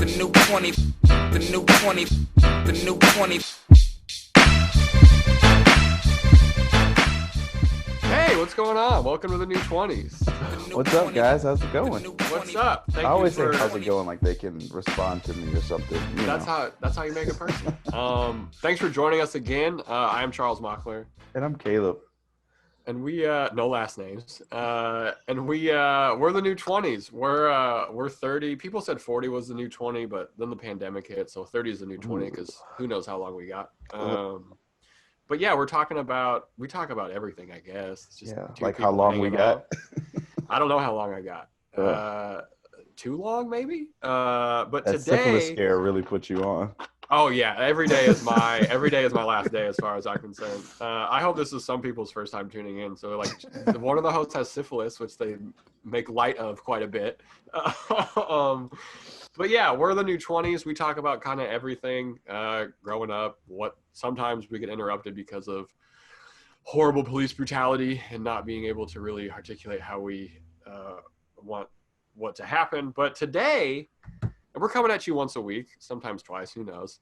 The new 20, the new 20, the new 20. Hey, what's going on? Welcome to the new 20s. What's up, guys? How's it going? What's up? I always say how's it going like they can respond to me or something. That's how you make a person. Thanks for joining us again. I am Charles Mockler. And I'm Caleb. And we no last names. And we're the new 20s. We're 30. People said 40 was the new 20, but then the pandemic hit, so 30 is the new 20 because who knows how long we got. But yeah, we talk about everything, I guess. It's just like how long we got. I don't know how long I got. Too long, maybe. But that today, syphilis scare really put you on. Oh yeah, every day is my last day as far as I'm concerned. I hope this is some people's first time tuning in. So like, one of the hosts has syphilis, which they make light of quite a bit. But yeah, we're the new 20s. We talk about kind of everything growing up. What sometimes we get interrupted because of horrible police brutality and not being able to really articulate how we want what to happen. But today, we're coming at you once a week, sometimes twice, who knows.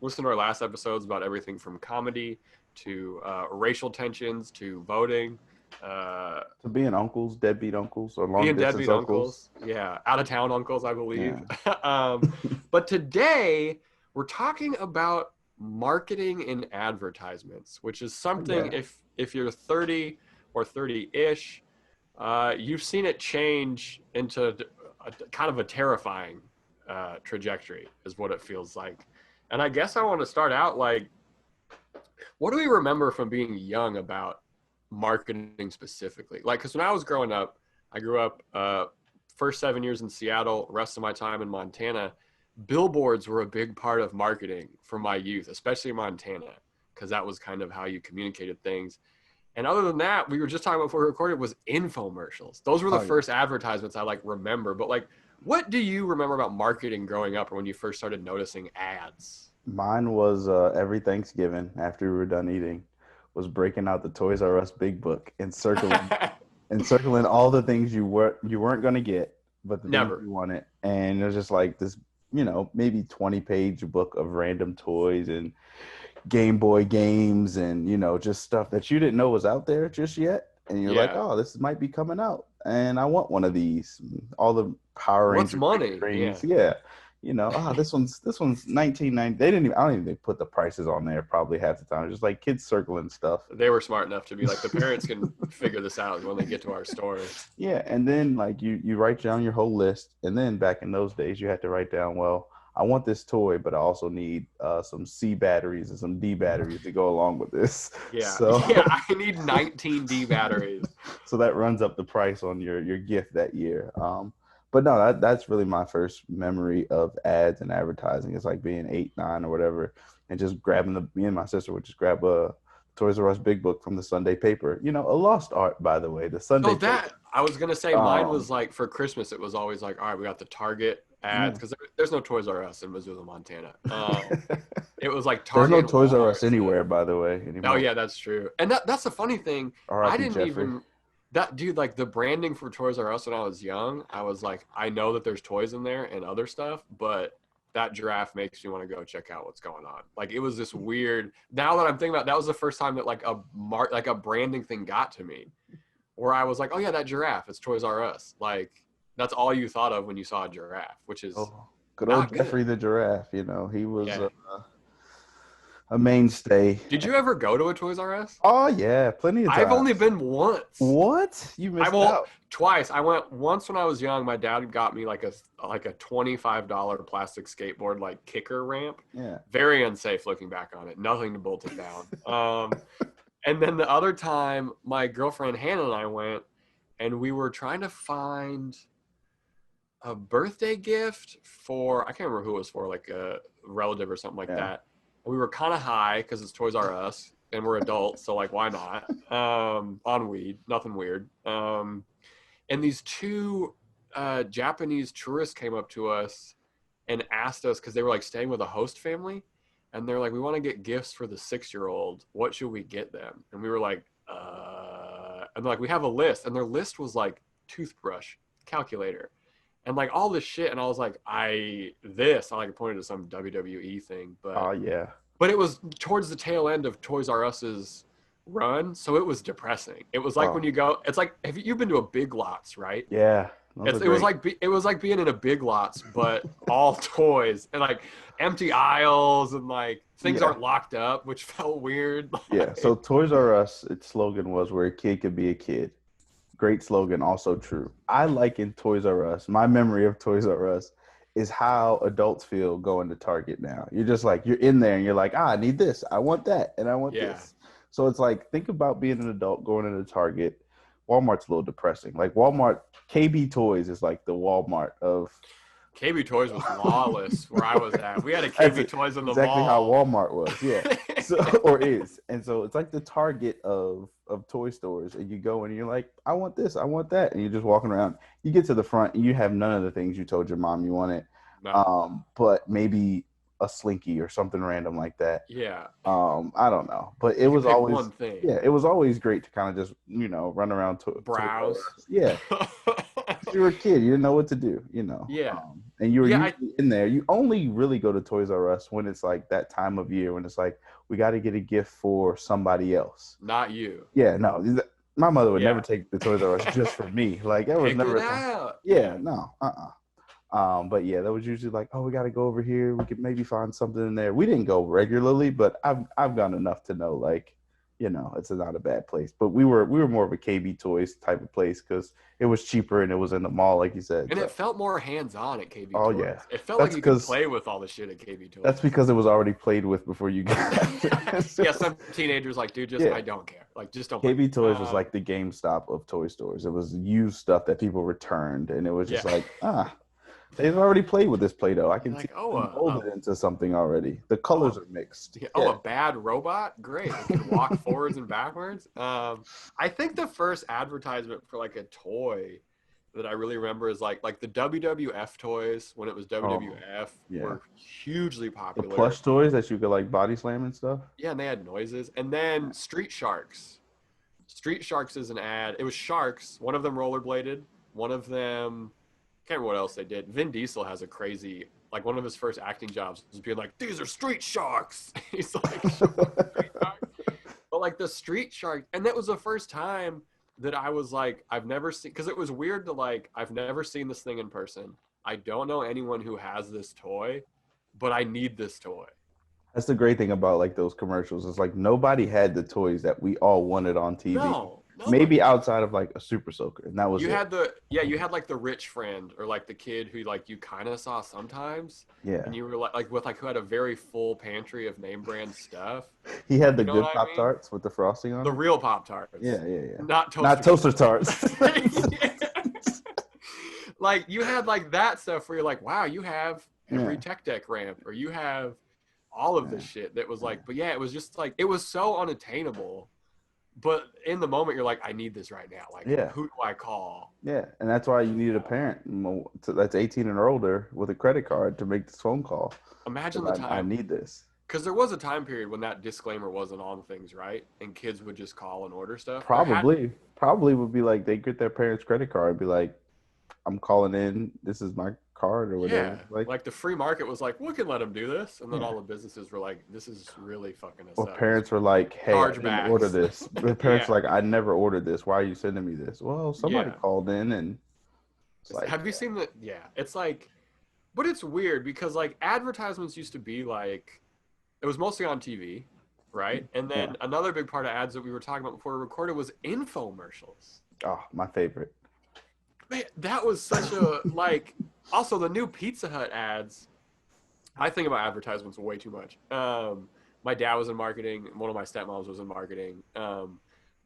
Listen to our last episodes about everything from comedy to racial tensions to voting. To being uncles, deadbeat uncles, or long being distance deadbeat uncles. Yeah, out of town uncles, I believe. Yeah. But today, we're talking about marketing and advertisements, which is something if you're 30 or 30-ish, you've seen it change into kind of a terrifying trajectory is what it feels like. And I guess I want to start out like, what do we remember from being young about marketing specifically? Like, because when I was growing up, I grew up first 7 years in Seattle, rest of my time in Montana. Billboards were a big part of marketing for my youth, especially in Montana, because that was kind of how you communicated things. And other than that, we were just talking about before we recorded was infomercials. Those were the first advertisements I like remember. But like, what do you remember about marketing growing up or when you first started noticing ads? Mine was every Thanksgiving after we were done eating was breaking out the Toys R Us big book and circling all the things you weren't going to get, but the things you wanted. And it was just like this, maybe 20-page book of random toys and Game Boy games and, just stuff that you didn't know was out there just yet. And you're like, oh, this might be coming out. And I want one of these. All the Power Rangers. What's money? Rings. Yeah. This one's 1990. I don't even think they put the prices on there probably half the time. Just like kids circling stuff. They were smart enough to be like, the parents can figure this out when they get to our store. Yeah. And then like you write down your whole list. And then back in those days, you had to write down, well, I want this toy, but I also need some C batteries and some D batteries to go along with this. Yeah, I need 19 D batteries. So that runs up the price on your gift that year. But no, that's really my first memory of ads and advertising. It's like being 8, 9 or whatever, and just grabbing me and my sister would just grab a Toys R Us big book from the Sunday paper. A lost art, by the way. The Sunday paper. I was going to say mine was like for Christmas, it was always like, all right, we got the Target ads because there's no Toys R Us in Missoula, Montana. It was like Target. There's no Toys R Us anywhere, by the way, anymore. Oh yeah, that's true. And that's the funny thing. I didn't Jeffrey. even that dude like the branding for Toys R Us when I was young. I was like, I know that there's toys in there and other stuff, but that giraffe makes me want to go check out what's going on. Like it was this weird. Now that I'm thinking about, that was the first time that like a branding thing got to me, where I was like, oh yeah, that giraffe, it's Toys R Us. Like that's all you thought of when you saw a giraffe, which is good old Jeffrey the giraffe. He was a mainstay. Did you ever go to a Toys R Us? Oh yeah, plenty of times. I've only been once. What? You missed out. Twice. I went once when I was young. My dad got me like a $25 plastic skateboard, like kicker ramp. Yeah. Very unsafe looking back on it. Nothing to bolt it down. And then the other time, my girlfriend Hannah and I went, and we were trying to find a birthday gift for, I can't remember who it was for, like a relative or something like that. We were kind of high because it's Toys R Us and we're adults, so like why not? On weed, nothing weird. And these two Japanese tourists came up to us and asked us, because they were like staying with a host family, and they're like, we want to get gifts for the 6-year-old. What should we get them? And we were like, and they're like, we have a list. And their list was like toothbrush, calculator, and like all this shit, and I was like, I like pointed to some WWE thing, but Oh yeah. But it was towards the tail end of Toys R Us's run, so it was depressing. It was like when you go, it's like you've been to a Big Lots, right? Yeah. It was like being in a Big Lots, but all toys and like empty aisles and like things aren't locked up, which felt weird. Yeah. So Toys R Us, its slogan was "Where a kid could be a kid." Great slogan, also true. I like in Toys R Us. My memory of Toys R Us is how adults feel going to Target now. You're just like, you're in there and you're like, I need this, I want that, and I want this. So it's like, think about being an adult going into Target. Walmart's a little depressing. Like Walmart, KB Toys is like the Walmart of. KB Toys was lawless where I was at. We had a KB Toys in the exactly mall. Exactly how Walmart was, yeah. So, or is. And so it's like the Target of toy stores. And you go and you're like, I want this, I want that. And you're just walking around. You get to the front and you have none of the things you told your mom you wanted. No. But maybe a Slinky or something random like that. Yeah. I don't know. But it was always one thing. Yeah, it was always great to kind of just, run around browse. Yeah. You were a kid, you didn't know what to do, Yeah. And you were usually in there. You only really go to Toys R Us when it's like that time of year when it's like, we got to get a gift for somebody else. Not you. Yeah, no. My mother would never take the Toys R Us just for me. Like, that was never. Yeah, no. But yeah, that was usually like, oh, we got to go over here. We could maybe find something in there. We didn't go regularly, but I've gone enough to know, like, it's not a bad place. But we were more of a KB Toys type of place because it was cheaper and it was in the mall, like you said. And it felt more hands-on at KB Toys. Oh, yeah. It felt like you could play with all the shit at KB Toys. That's because it was already played with before you got it. Yeah, some teenagers like, dude, I don't care. Like, just don't KB Toys was like the GameStop of toy stores. It was used stuff that people returned, and it was just like, they've already played with this Play-Doh. I can mold it into something already. The colors are mixed. A bad robot? Great. It can walk forwards and backwards. I think the first advertisement for like a toy that I really remember is like the WWF toys when it was WWF were hugely popular. The plush toys that you could like body slam and stuff. Yeah, and they had noises. And then Street Sharks. Street Sharks is an ad. It was sharks. One of them rollerbladed. One of them... can't remember what else they did. Vin Diesel has a crazy, like one of his first acting jobs was being like, these are street sharks. He's like, street sharks. But like the street shark, and that was the first time that I was like, I've never seen, because it was weird to like, I've never seen this thing in person. I don't know anyone who has this toy, but I need this toy. That's the great thing about like those commercials. It's like nobody had the toys that we all wanted on TV. No. Maybe outside of like a Super Soaker, and that was you had like the rich friend or like the kid who like you kind of saw sometimes. Yeah. And you were like with like who had a very full pantry of name brand stuff. He had the good Pop-Tarts with the frosting on. The real Pop-Tarts. Yeah. Not toaster tarts. Like you had like that stuff where you're like, wow, you have every tech deck ramp, or you have all of this shit that was like, but yeah, it was just like it was so unattainable. But in the moment, you're like, I need this right now. Like, who do I call? Yeah, and that's why you needed a parent that's 18 and older with a credit card to make this phone call. Imagine the time. I need this. Because there was a time period when that disclaimer wasn't on things, right? And kids would just call and order stuff. Probably would be like, they get their parents' credit card and be like, I'm calling in. This is my card or whatever. Yeah, like the free market was like, we can let them do this, and then all the businesses were like, this is really fucking us up. Parents were like, hey, I didn't order this. The parents were like, I never ordered this. Why are you sending me this? Well, somebody called in, and it's like, have you seen that? Yeah, it's like, but it's weird because like advertisements used to be like, it was mostly on TV, right? And then another big part of ads that we were talking about before we recorded was infomercials. Oh, my favorite. Man, that was such a like. Also, the new Pizza Hut ads, I think about advertisements way too much. My dad was in marketing. One of my stepmoms was in marketing.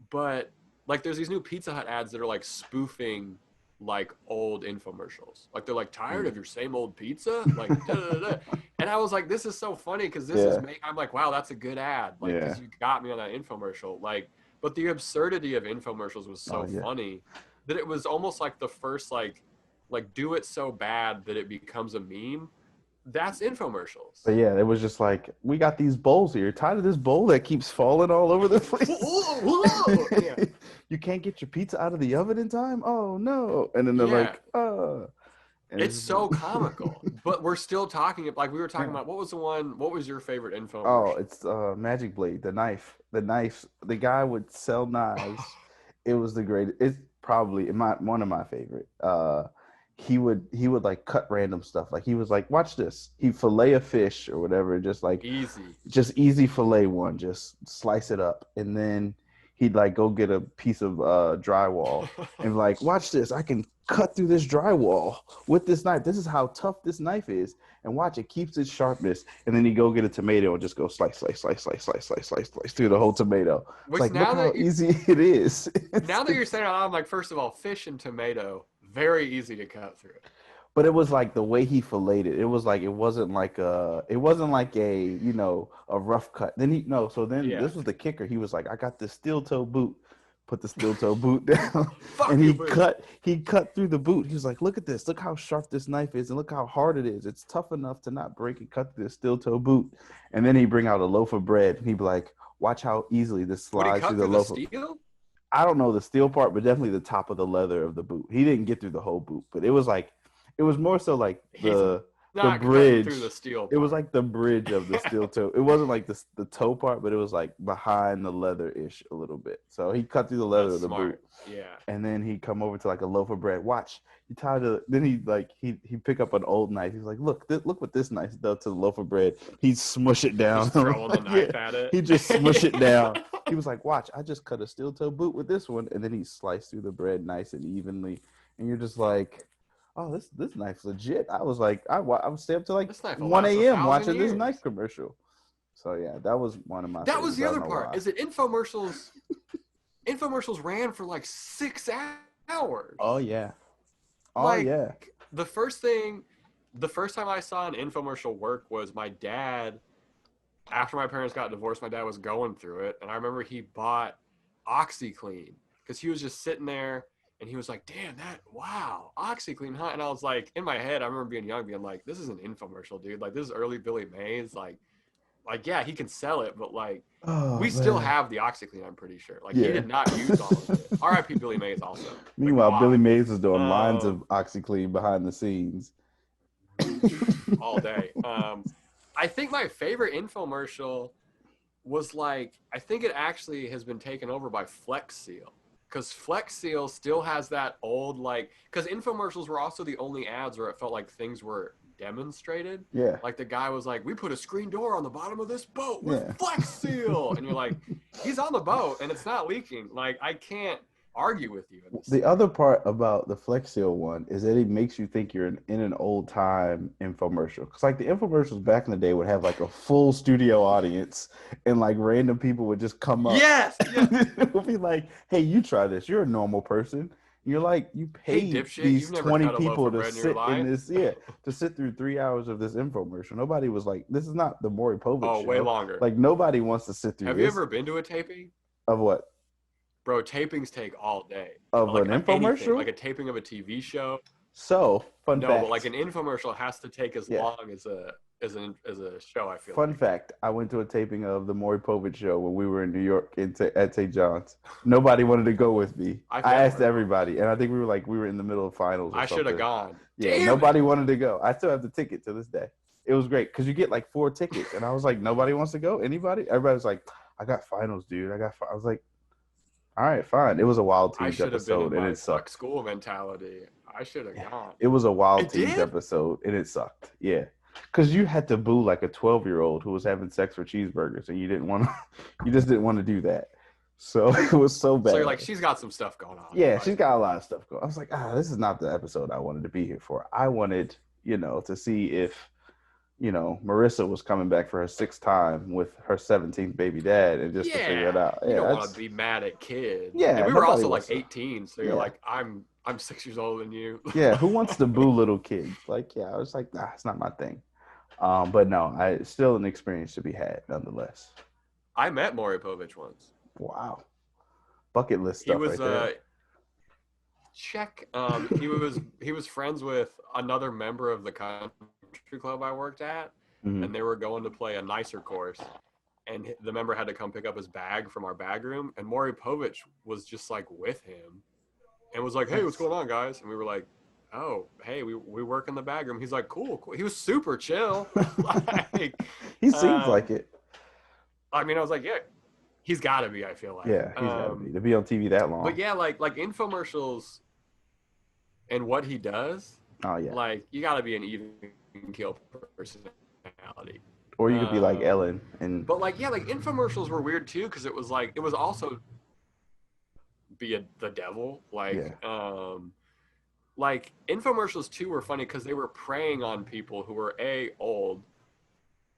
But, like, there's these new Pizza Hut ads that are, like, spoofing, like, old infomercials. Like, they're like, tired of your same old pizza? Like, da-da-da-da. And I was like, this is so funny because this is I'm like, wow, that's a good ad. Like, because you got me on that infomercial. Like, but the absurdity of infomercials was so funny that it was almost like the first, like do it so bad that it becomes a meme. That's infomercials. But yeah, it was just like, we got these bowls here. You're tired of this bowl that keeps falling all over the place? You can't get your pizza out of the oven in time? Oh, no. And then they're like, And It's so comical, but we're still talking like we were talking about. What was your favorite infomercial? Oh, it's Magic Blade, the knife. The guy would sell knives. It was the greatest. It's probably one of my favorite. He would like cut random stuff. Like he was like, watch this. He fillet a fish or whatever, just easy fillet one, just slice it up, and then he'd like go get a piece of drywall and like, watch this. I can cut through this drywall with this knife. This is how tough this knife is. And watch, it keeps its sharpness. And then he go get a tomato and just go slice through the whole tomato. It's like, look how easy it is. Now that you're saying it, I'm like, first of all, fish and tomato, very easy to cut through. But it was like the way he filleted it. It was like it wasn't like a a rough cut. This was the kicker. He was like, I got this steel toe boot. Put the steel toe boot down, and he cut through the boot. He was like, look at this. Look how sharp this knife is, and look how hard it is. It's tough enough to not break and cut through the steel toe boot. And then he'd bring out a loaf of bread, and he'd be like, watch how easily this slides through the loaf of steel? I don't know the steel part, but definitely the top of the leather of the boot. He didn't get through the whole boot, but it was more so like the bridge through the steel part. It was like the bridge of the steel toe. It wasn't like the toe part, but it was like behind the leather-ish a little bit. So he cut through the leather of the boot. Yeah. And then he'd come over to like a loaf of bread. Watch. Then he'd pick up an old knife. He's like, look what this knife does to the loaf of bread. He'd smush it down. Just throwing the knife at it. He'd just smush it down. He was like, watch, I just cut a steel toe boot with this one. And then he sliced through the bread nice and evenly. And you're just like, oh, this knife's legit. I was like, I would stay up to like 1 a.m. watching this knife commercial. So yeah, that was one of my. That was the other part. Is it infomercials? Infomercials ran for like 6 hours. Oh yeah. The first time I saw an infomercial work was my dad. After my parents got divorced, my dad was going through it, and I remember he bought OxyClean because he was just sitting there. And he was like, damn, wow, OxyClean, huh? And I was like, in my head, I remember being young, being like, this is an infomercial, dude. Like, this is early Billy Mays. Like, yeah, he can sell it, but like, still have the OxyClean, I'm pretty sure. Like, he did not use all of it. R.I.P. Billy Mays also. Meanwhile, like, Billy Mays is doing lines of OxyClean behind the scenes. All day. I think my favorite infomercial was like, I think it actually has been taken over by Flex Seal. Because Flex Seal still has that old, like, because infomercials were also the only ads where it felt like things were demonstrated. Yeah. Like the guy was like, we put a screen door on the bottom of this boat with Flex Seal. And you're like, he's on the boat and it's not leaking. Like, I can't argue with you. The other part about the Flex Seal one is that it makes you think you're in an old time infomercial. Because like the infomercials back in the day would have like a full studio audience and like random people would just come up. Yes. It would be like, hey, you try this. You're a normal person. You're like, you paid these 20 people to sit in this, to sit through 3 hours of this infomercial. Nobody was like, this is not the Maury Povich show. Oh, way longer. Like nobody wants to sit through this. Have you ever been to a taping? Of what? Bro, tapings take all day. Of like an infomercial? Anything, like a taping of a TV show. So, fun fact. No, but like an infomercial has to take as long as a show, I feel Fun fact, I went to a taping of the Maury Povich show when we were in New York at St. John's. Nobody wanted to go with me. I asked everybody, and I think we were in the middle of finals or something. I should have gone. Yeah, Damn nobody wanted to go. I still have the ticket to this day. It was great because you get like 4 tickets, and I was like, nobody wants to go? Anybody? Everybody was like, I got finals, dude. I was like, all right, fine. It was a Wild Teams episode, and it sucked. School mentality. I should have gone. It was a Wild Teams episode, and it sucked. Yeah, because you had to boo like a 12-year-old who was having sex for cheeseburgers, and you just didn't want to do that. So it was so bad. So you're like, she's got some stuff going on. Yeah, she's got a lot of stuff going on. I was like, this is not the episode I wanted to be here for. I wanted, to see if, Marissa was coming back for her 6th time with her 17th baby dad and just to figure it out. You don't want to be mad at kids. Yeah. And we were also like 18, so you're like, I'm 6 years older than you. Yeah, who wants to boo little kids? Like, I was like, it's not my thing. But no, it's still an experience to be had nonetheless. I met Maury Povich once. Wow. Bucket list stuff right there. Check. He was friends with another member of the country club I worked at, and they were going to play a nicer course, and the member had to come pick up his bag from our bag room, and Maury Povich was just like with him and was like, hey, what's going on, guys? And we were like, oh, hey, we work in the bag room. He's like, cool. He was super chill. Like, He seems like it. I mean, I was like, yeah, he's got to be. I feel like, Yeah, he's got to be to be on TV that long. But yeah, like infomercials and what he does. Oh yeah, like you got to be an even keel personality. Or you could be like Ellen. But like, yeah, like infomercials were weird too, because it was also the devil. Like, like infomercials too were funny because they were preying on people who were old,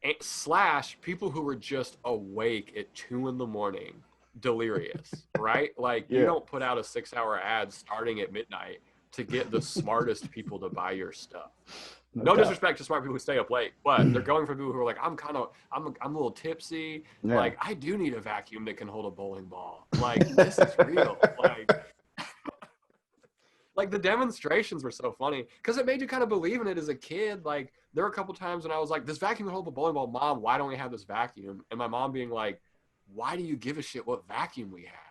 / people who were just awake at 2 a.m, delirious, right? Like you don't put out a 6-hour ad starting at midnight to get the smartest people to buy your stuff. No disrespect to smart people who stay up late, but they're going for people who are like, I'm a little tipsy. Yeah. Like, I do need a vacuum that can hold a bowling ball. Like, this is real. Like the demonstrations were so funny because it made you kind of believe in it as a kid. Like, there were a couple times when I was like, this vacuum can hold a bowling ball. Mom, why don't we have this vacuum? And my mom being like, why do you give a shit what vacuum we have?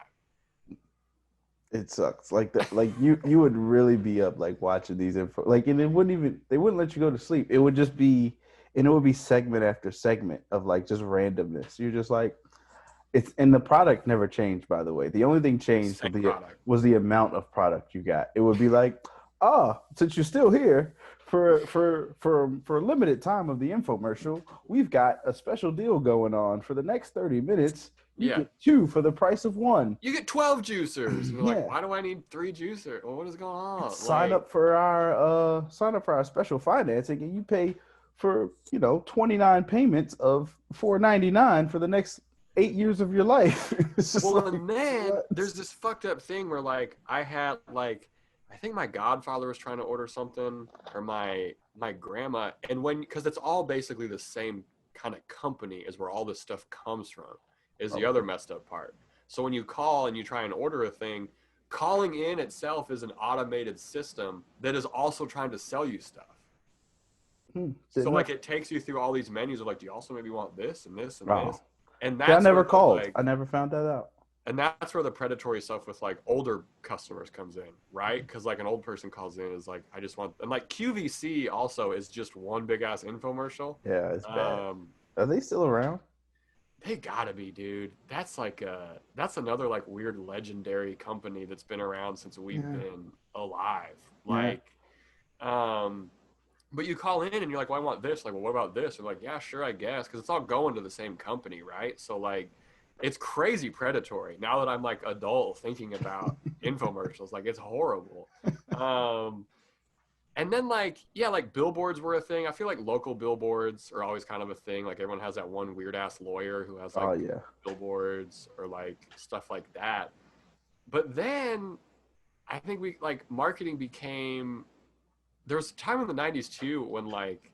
It sucks. Like that. Like you would really be up like watching these info. Like, and they wouldn't let you go to sleep. It would just be, and it would be segment after segment of like just randomness. You're just like, and the product never changed. By the way, the only thing changed was the amount of product you got. It would be like, since you're still here for a limited time of the infomercial, we've got a special deal going on for the next 30 minutes. You get 2 for the price of 1. You get 12 juicers. And you're like, why do I need 3 juicers? Well, what is going on? Sign up for our special financing, and you pay for 29 payments of $4.99 for the next 8 years of your life. And then there's this fucked up thing where like I had like I think my godfather was trying to order something, or my grandma, and because it's all basically the same kind of company is where all this stuff comes from. Is the other messed up part. So when you call and you try and order a thing, calling in itself is an automated system that is also trying to sell you stuff. So like it takes you through all these menus of like, do you also maybe want this and this and this? And that's I never called. I never found that out. And that's where the predatory stuff with like older customers comes in, right? Because like an old person calls in is like, I just want, and like QVC also is just one big ass infomercial. Yeah, it's bad. Are they still around? They gotta be, dude. That's like that's another like weird legendary company that's been around since we've been alive. Like, but you call in and you're like, well, I want this. Like, well, what about this? And like, yeah, sure, I guess, because it's all going to the same company, right? So like, it's crazy predatory. Now that I'm like adult thinking about infomercials, like it's horrible. And then like, yeah, like billboards were a thing. I feel like local billboards are always kind of a thing. Like everyone has that one weird ass lawyer who has like billboards or like stuff like that. But then I think marketing became, there was a time in the 90s too when like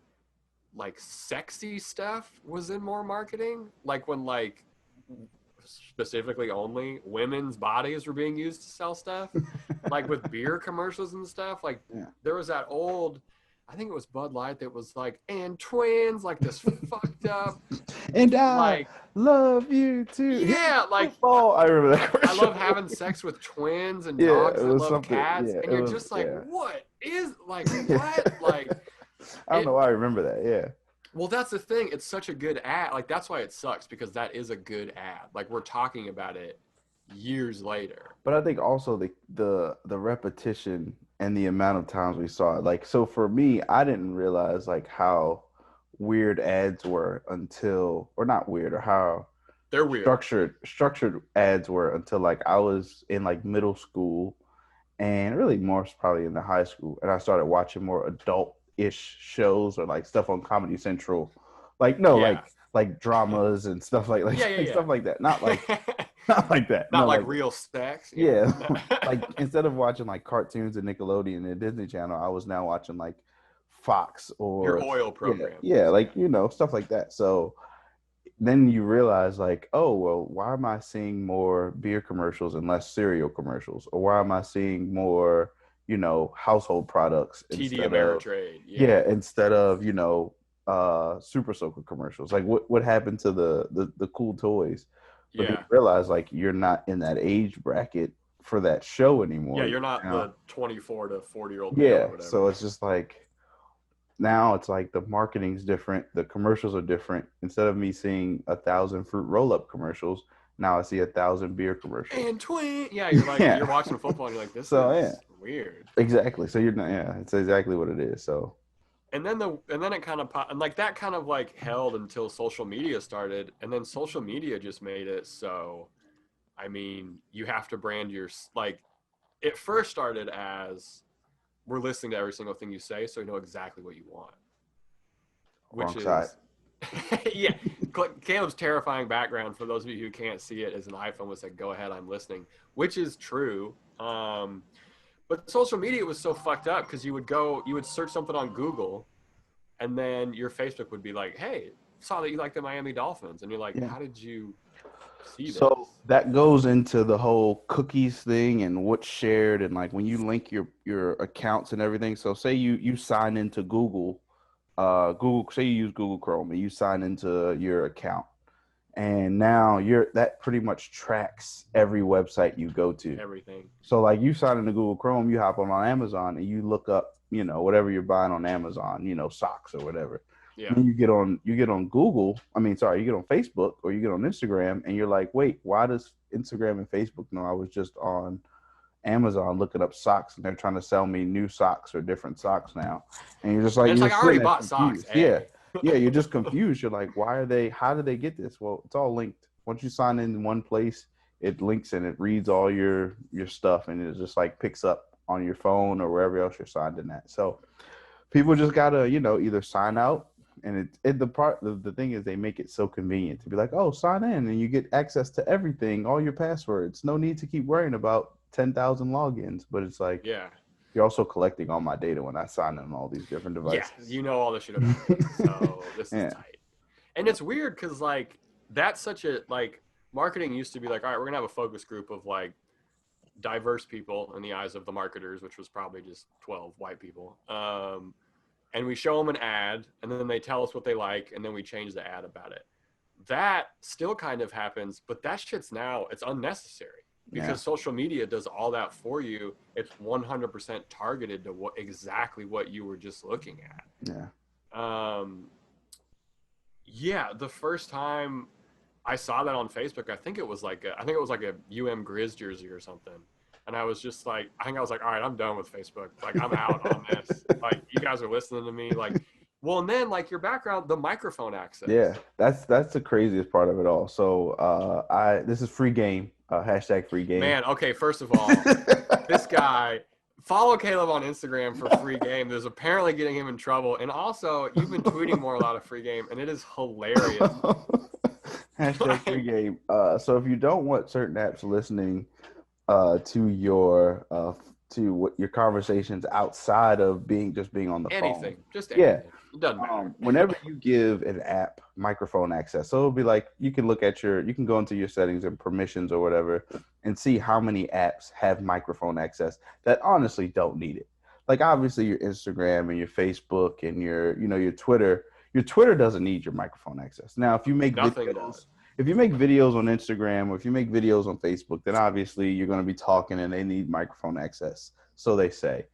sexy stuff was in more marketing. Like when like specifically only women's bodies were being used to sell stuff, like with beer commercials and stuff. Like there was that old, I think it was Bud Light, that was like, and twins, like this fucked up, and I love you too. Yeah, like I remember that commercial. I love having sex with twins and dogs that love cats, and you're just like, what is like what like? I don't know why I remember that. Yeah. Well, that's the thing. It's such a good ad. Like, that's why it sucks, because that is a good ad. Like, we're talking about it years later. But I think also the repetition and the amount of times we saw it. Like, so for me, I didn't realize like how weird ads were until, or not weird, or how they're weird structured ads were until like I was in like middle school, and really more probably in the high school, and I started watching more adult-ish shows or like stuff on Comedy Central, like like dramas and stuff like stuff like that. Not like not like that. Not like real stacks. Yeah. Like instead of watching like cartoons and Nickelodeon and Disney Channel, I was now watching like Fox or your oil program. Yeah, like stuff like that. So then you realize like, oh well, why am I seeing more beer commercials and less cereal commercials? Or why am I seeing more household products, TD Ameritrade, instead of Super Soaker commercials? Like what happened to the cool toys? But you realize like you're not in that age bracket for that show anymore. Yeah, you're not the 24 to 40-year-old male Yeah, or whatever. so it's just like now it's like the marketing's different, the commercials are different. Instead of me seeing 1,000 fruit roll-up commercials, now I see 1,000 beer commercials. And yeah, you're like you're watching football and you're like, this is weird. Exactly. So you're not, it's exactly what it is. So and then it kind of and like that kind of like held until social media started, and then social media just made it so, I mean, you have to brand your, like, it first started as we're listening to every single thing you say, so we know exactly what you want. Which is yeah. Caleb's terrifying background, for those of you who can't see it, is an iPhone with like, go ahead, I'm listening, which is true. But social media was so fucked up because you would search something on Google, and then your Facebook would be like, hey, saw that you like the Miami Dolphins. And you're like, how did you see this? So that goes into the whole cookies thing and what's shared, and like when you link your accounts and everything. So say you sign into Google, say you use Google Chrome and you sign into your account, and now that pretty much tracks every website you go to. Everything. So like you sign into Google Chrome, you hop on Amazon and you look up, whatever you're buying on Amazon, socks or whatever. Yeah. And you get on Google. You get on Facebook or you get on Instagram, and you're like, wait, why does Instagram and Facebook know I was just on Amazon looking up socks, and they're trying to sell me new socks or different socks now? And you're just like, I already bought socks. Yeah. Yeah, you're just confused. You're like, how did they get this? Well, it's all linked. Once you sign in one place, it links and it reads all your stuff, and it just like picks up on your phone or wherever else you're signed in at. So people just gotta, either sign out, and the thing is they make it so convenient to be like, oh, sign in and you get access to everything, all your passwords. No need to keep worrying about 10,000 logins. But it's like, you're also collecting all my data when I sign in on all these different devices. Yeah, all this shit about me. So this is tight. And it's weird because like that's such a, like, marketing used to be like, all right, we're gonna have a focus group of like diverse people in the eyes of the marketers, which was probably just 12 white people. And we show them an ad, and then they tell us what they like, and then we change the ad about it. That still kind of happens, but that shit's now, it's unnecessary because social media does all that for you. It's 100% targeted to exactly what you were just looking at. The first time I saw that on Facebook, I think it was like a UM Grizz jersey or something. And I was just like, all right, I'm done with Facebook. Like, I'm out on this. Like, you guys are listening to me. Like, well, and then like your background, the microphone access. Yeah, that's the craziest part of it all. So this is free game, hashtag free game. Man, okay, first of all, this guy, follow Caleb on Instagram for free game. There's apparently getting him in trouble. And also, you've been tweeting more about a free game, and it is hilarious. Hashtag free game. So if you don't want certain apps listening to your conversations outside of being on the anything, phone. Just anything. It doesn't matter. Whenever you give an app microphone access, so it'll be like you can go into your settings and permissions or whatever and see how many apps have microphone access that honestly don't need it. Like obviously your Instagram and your Facebook and your Twitter. Your Twitter doesn't need your microphone access. Now, if you make videos on Instagram or if you make videos on Facebook, then obviously you're going to be talking and they need microphone access. So they say.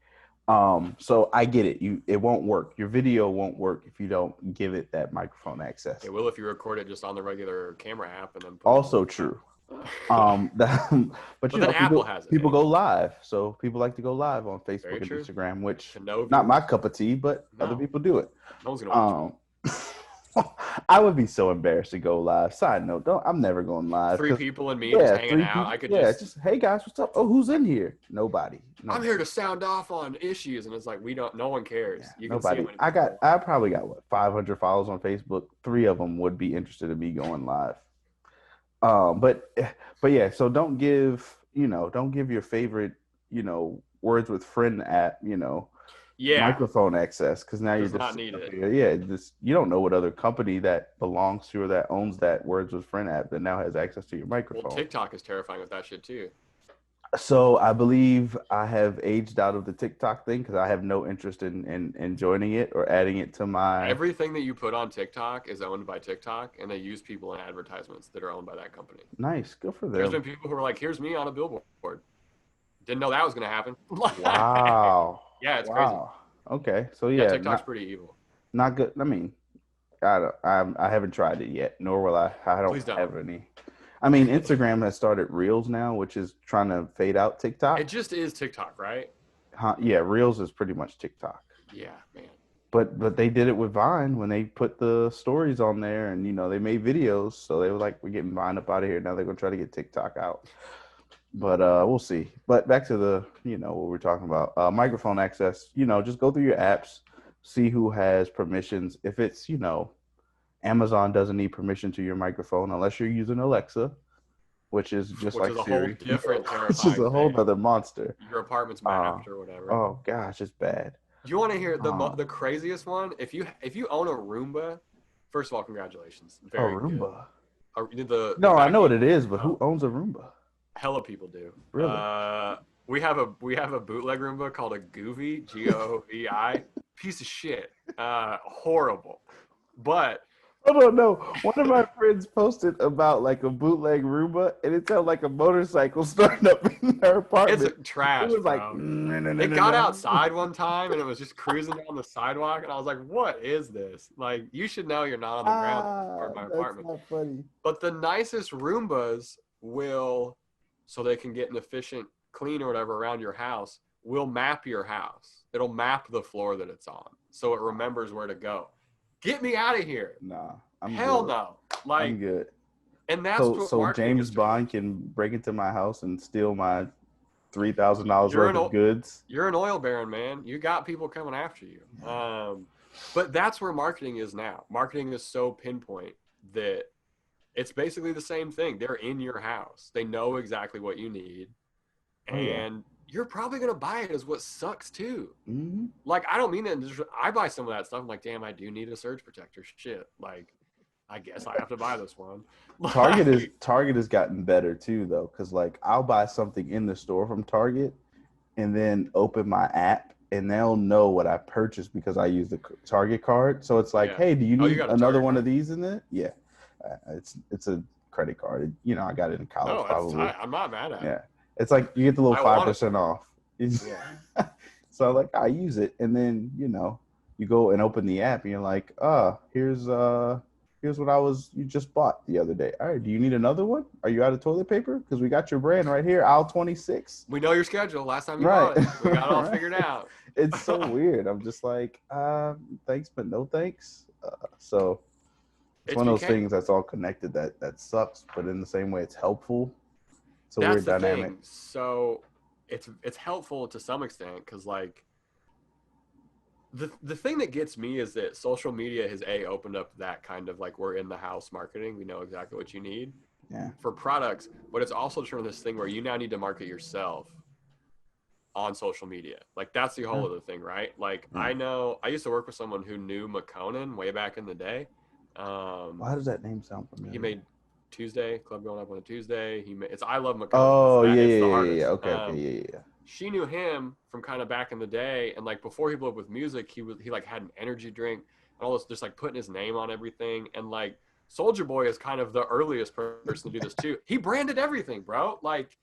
So I get it. It won't work. Your video won't work if you don't give it that microphone access. It will if you record it just on the regular camera app and then. Also true. But Apple has it. People go live, so people like to go live on Facebook and Instagram, which not my cup of tea, but other people do it. No one's gonna watch. I would be so embarrassed to go live. Side note, I'm never going live. 3 people and me just hanging out. I could just hey guys, what's up? Oh, who's in here? Nobody. I'm here to sound off on issues, and it's like no one cares. You can nobody. I probably got 500 followers on Facebook. 3 of them would be interested in me going live. But yeah, so don't give your favorite, words with friend app, microphone access, because now you're just not needed. You don't know what other company that belongs to or that owns that words with friend app that now has access to your microphone. Well, TikTok is terrifying with that shit too. So I believe I have aged out of the TikTok thing because I have no interest in joining it or adding it to my. Everything that you put on TikTok is owned by TikTok, and they use people in advertisements that are owned by that company. Nice, good for them. There's been people who are like, "Here's me on a billboard." Didn't know that was gonna happen. Wow. Yeah, it's crazy. Okay, so Yeah, yeah, TikTok's pretty evil. not good. I mean, I haven't tried it yet, nor will I. I don't Please don't. have any. I mean, Instagram has started Reels now, which is trying to fade out TikTok. It just is TikTok, right? Yeah, Reels is pretty much TikTok. Yeah, man. But they did it with Vine when they put the stories on there, and they made videos. So they were like, "We're getting Vine up out of here." Now they're gonna try to get TikTok out. But we'll see. But back to the what we're talking about. Microphone access. Just go through your apps, see who has permissions. If it's Amazon doesn't need permission to your microphone unless you're using Alexa, which is just like a Siri. whole different Which is a whole thing. other monster. Your apartment's mapped or whatever. Oh gosh, it's bad. You want to hear the craziest one? If you own a Roomba, first of all, congratulations. Very Roomba. Good. No, I know what it is, but who owns a Roomba? Hella people do. Really? We have a bootleg Roomba called a Goovy, Govei. Piece of shit. Horrible. But I don't know. One of my friends posted about like a bootleg Roomba, and it sounded like a motorcycle starting up in her apartment. It's trash. It was like it got outside one time and it was just cruising down the sidewalk, and I was like, "What is this? Like, you should know you're not on the ground part of my apartment." That's not funny. But the nicest Roombas will, so they can get an efficient clean or whatever around your house, will map your house. It'll map the floor that it's on, so it remembers where to go. Get me out of here. Nah, I'm Hell good. no. Like, I'm good. And that's so James Bond can break into my house and steal my $3,000 worth of goods. You're an oil baron, man. You got people coming after you. But that's where marketing is now. Marketing is so pinpoint that it's basically the same thing. They're in your house. They know exactly what you need. And you're probably going to buy it, is what sucks too. Mm-hmm. Like, I don't mean that. I buy some of that stuff. I'm like, damn, I do need a surge protector. Shit. Like, I guess I have to buy this one. Target has gotten better too, though, because like I'll buy something in the store from Target and then open my app and they'll know what I purchased because I use the Target card. So it's like, hey, do you need another one of these in it? Yeah, it's a credit card. I got it in college. Probably. I'm not mad at it. Yeah, it's like you get the little 5% off. Yeah. So like I use it, and then you go and open the app and you're like, here's what you just bought the other day. All right, do you need another one? Are you out of toilet paper? Because we got your brand right here, aisle 26. We know your schedule. Last time you bought it, we got it all figured out. It's so weird. I'm just like, thanks, but no thanks. So it's one of those things that's all connected that sucks, but in the same way, it's helpful. It's a weird dynamic. Thing. So it's helpful to some extent because like the thing that gets me is that social media has opened up that kind of like, we're in the house marketing. We know exactly what you need for products, but it's also turned this thing where you now need to market yourself on social media. Like, that's the whole other thing, right? Like, I know I used to work with someone who knew McConan way back in the day. Why does that name sound familiar? He made Tuesday, Club Going Up on a Tuesday. It's I Love McConan. Oh, yeah. Okay, yeah. She knew him from kind of back in the day, and like before he blew up with music, he like had an energy drink and all this, just like putting his name on everything. And like Soulja Boy is kind of the earliest person to do this too. He branded everything, bro. Like,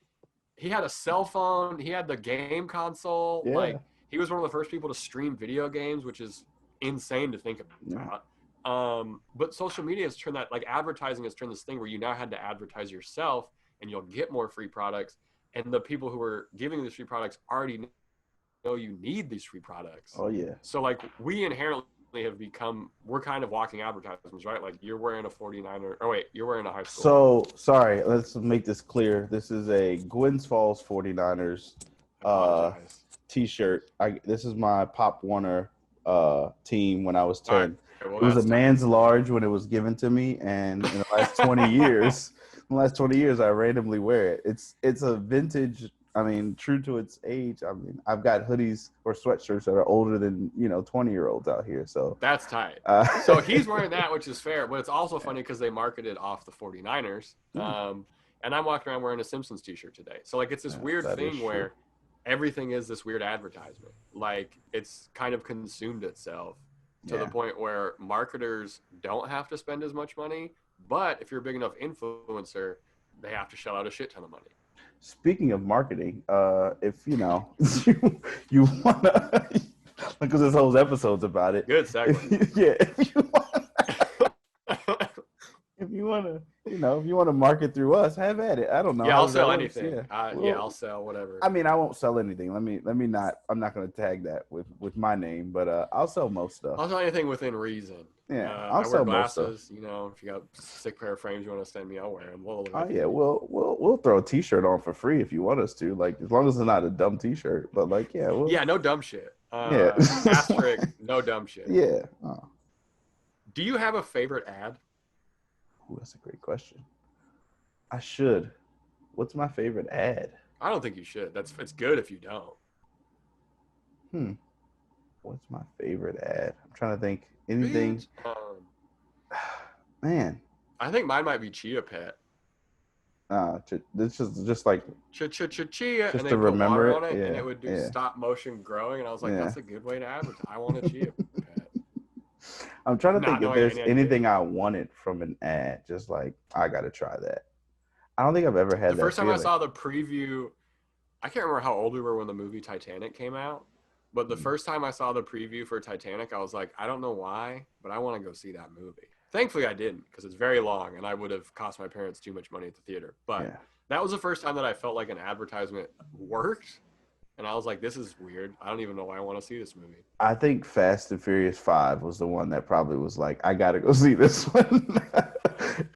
he had a cell phone, he had the game console. Yeah. Like, he was one of the first people to stream video games, which is insane to think about. But social media has turned that, like, advertising has turned this thing where you now had to advertise yourself and you'll get more free products. And the people who are giving these free products already know you need these free products. Oh, yeah. So, like, we inherently have become, we're kind of walking advertisements, right? Like, you're wearing a 49er. Oh, wait, you're wearing a high school. So, sorry, let's make this clear. This is a Gwynns Falls 49ers T-shirt. This is my Pop Warner team when I was 10. Right. Okay, well, it was a man's large when it was given to me, and in the last 20 years... In the last 20 years, I randomly wear it. It's a vintage, true to its age. I've got hoodies or sweatshirts that are older than, 20-year-olds out here. So that's tight. So he's wearing that, which is fair. But it's also funny because they marketed off the 49ers. And I'm walking around wearing a Simpsons t-shirt today. So, like, it's this weird thing where everything is this weird advertisement. Like, it's kind of consumed itself to the point where marketers don't have to spend as much money. But if you're a big enough influencer, they have to shell out a shit ton of money. Speaking of marketing, if you wanna, because this whole episode's about it. Good segue. If you wanna, if you wanna market through us, have at it. I don't know. Yeah, how I'll does that sell work? anything. Yeah, I'll sell whatever. I mean, I won't sell anything. Let me not. I'm not gonna tag that with my name, but I'll sell most stuff. I'll sell anything within reason. Yeah, I I'll wear sell most stuff. glasses. If you got a sick pair of frames you want to send me, I'll wear them. Oh yeah, we'll throw a T-shirt on for free if you want us to. Like as long as it's not a dumb T-shirt, but like yeah, no dumb shit. Yeah, asterisk, no dumb shit. Yeah. Oh. Do you have a favorite ad? Ooh, that's a great question. I should. What's my favorite ad? I don't think you should. It's good if you don't. What's my favorite ad? I'm trying to think. Anything. Man. I think mine might be Chia Pet. This is just like Chia, just and they to put remember water on it, yeah, and it would do stop motion growing, and I was like, that's a good way to advertise. I want a Chia Pet. I'm trying to think if there's anything idea. I wanted from an ad. Just like I got to try that. I don't think I've ever had that. The first time feeling. I saw the preview, I can't remember how old we were when the movie Titanic came out, but the first time I saw the preview for Titanic, I was like, I don't know why, but I want to go see that movie. Thankfully, I didn't because it's very long, and I would have cost my parents too much money at the theater. But that was the first time that I felt like an advertisement worked, and I was like, this is weird. I don't even know why I want to see this movie. I think Fast and Furious 5 was the one that probably was like, I got to go see this one.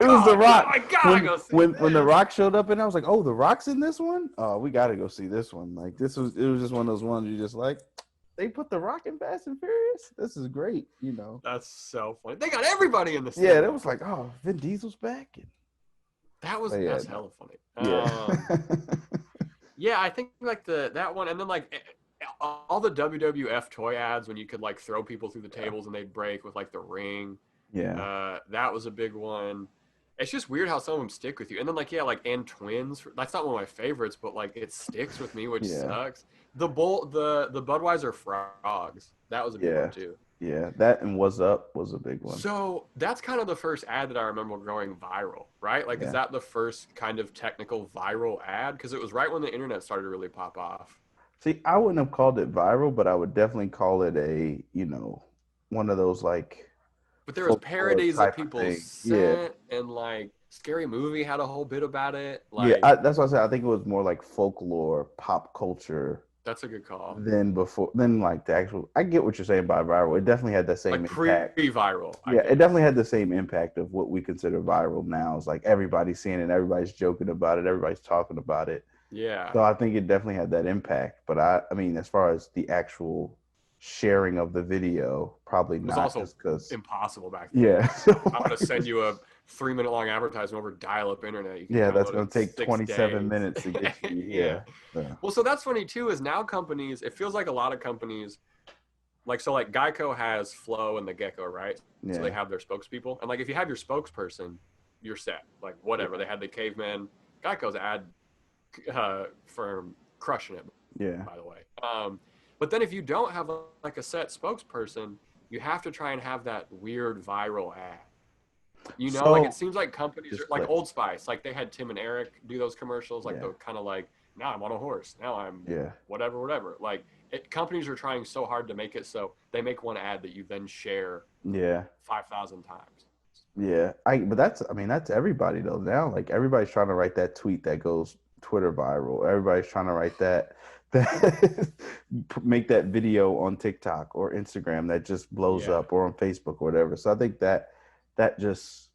It was The Rock. I gotta go see when The Rock showed up, and I was like, oh, The Rock's in this one? Oh, we got to go see this one. Like, it was just one of those ones you just like, they put The Rock in Fast and Furious? This is great, That's so funny. They got everybody in the cinema. Yeah, it was like, oh, Vin Diesel's back. That's hella funny. Yeah. Yeah, I think like that one, and then like all the WWF toy ads when you could like throw people through the tables and they'd break with like the ring. Yeah. That was a big one. It's just weird how some of them stick with you. And then and Twins. That's not one of my favorites, but like it sticks with me, which sucks. The Budweiser frogs. That was a big one too. Yeah, that and What's Up was a big one. So that's kind of the first ad that I remember going viral, right? Like, is that the first kind of technical viral ad? Because it was right when the internet started to really pop off. See, I wouldn't have called it viral, but I would definitely call it a, one of those like. But there was parodies that people sent, and like Scary Movie had a whole bit about it. Like, that's what I said. I think it was more like folklore, pop culture. That's a good call. Then like the actual, I get what you're saying by viral. It definitely had that same impact. Pre-viral. It definitely had the same impact of what we consider viral now. It's like everybody's seeing it, everybody's joking about it, everybody's talking about it. Yeah. So I think it definitely had that impact. But I mean, as far as the actual sharing of the video, probably not. It was also impossible back then. Yeah. I'm going to send you a 3-minute long advertisement over dial-up internet. That's going to take 27 minutes to get you. Yeah. Well, so that's funny too, is now companies, it feels like a lot of companies, like Geico has Flo and the Gecko, right? Yeah. So they have their spokespeople. And like, if you have your spokesperson, you're set. Like whatever. Yeah. They had the caveman. Geico's ad firm crushing it, by the way. But then if you don't have like a set spokesperson, you have to try and have that weird viral ad. Like it seems like companies like Old Spice, like they had Tim and Eric do those commercials, like the kind of like, now I'm on a horse, now I'm whatever. Like companies are trying so hard to make it so they make one ad that you then share 5,000 times. Yeah, but that's everybody though now. Like everybody's trying to write that tweet that goes Twitter viral. Everybody's trying to write that make that video on TikTok or Instagram that just blows up, or on Facebook or whatever. So I think that's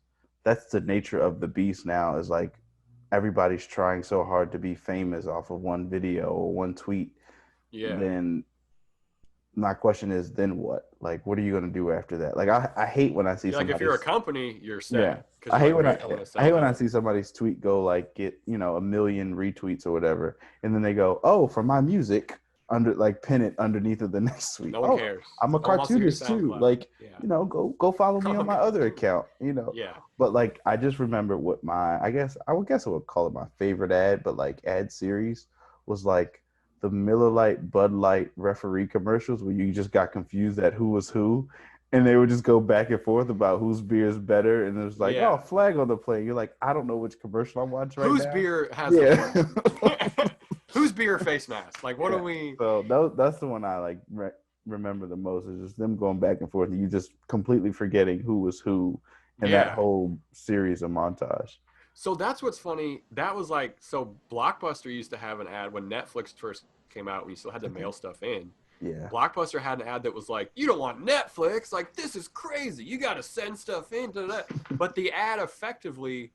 the nature of the beast now, is like everybody's trying so hard to be famous off of one video or one tweet. Yeah. Then my question is, then what? Like, what are you going to do after that? Like, I hate when I see somebody. Like, if you're a company, you're set. Yeah. I hate when I see somebody's tweet go like get 1 million retweets or whatever, and then they go, oh, for my music, pin it underneath of the next tweet. No one cares. I'm a cartoonist too. Like, go follow me on my other account. Yeah. But like, I just remember what I would call it my favorite ad, but like ad series was like the Miller Lite, Bud Light referee commercials where you just got confused at who was who. And they would just go back and forth about whose beer is better, and it was like, Yeah. oh, flag on the plate. You're like, I don't know which commercial I'm watching right Whose now. beer has Yeah. whose beer face mask? Like, what Yeah. do we? So that's the one I like remember the most, is just them going back and forth, and you just completely forgetting who was who in that whole series of montage. So that's what's funny. That was like, so Blockbuster used to have an ad when Netflix first came out, when you still had to mail stuff in. Yeah. Blockbuster had an ad that was like, you don't want Netflix, like, this is crazy, you got to send stuff in to that. But the ad effectively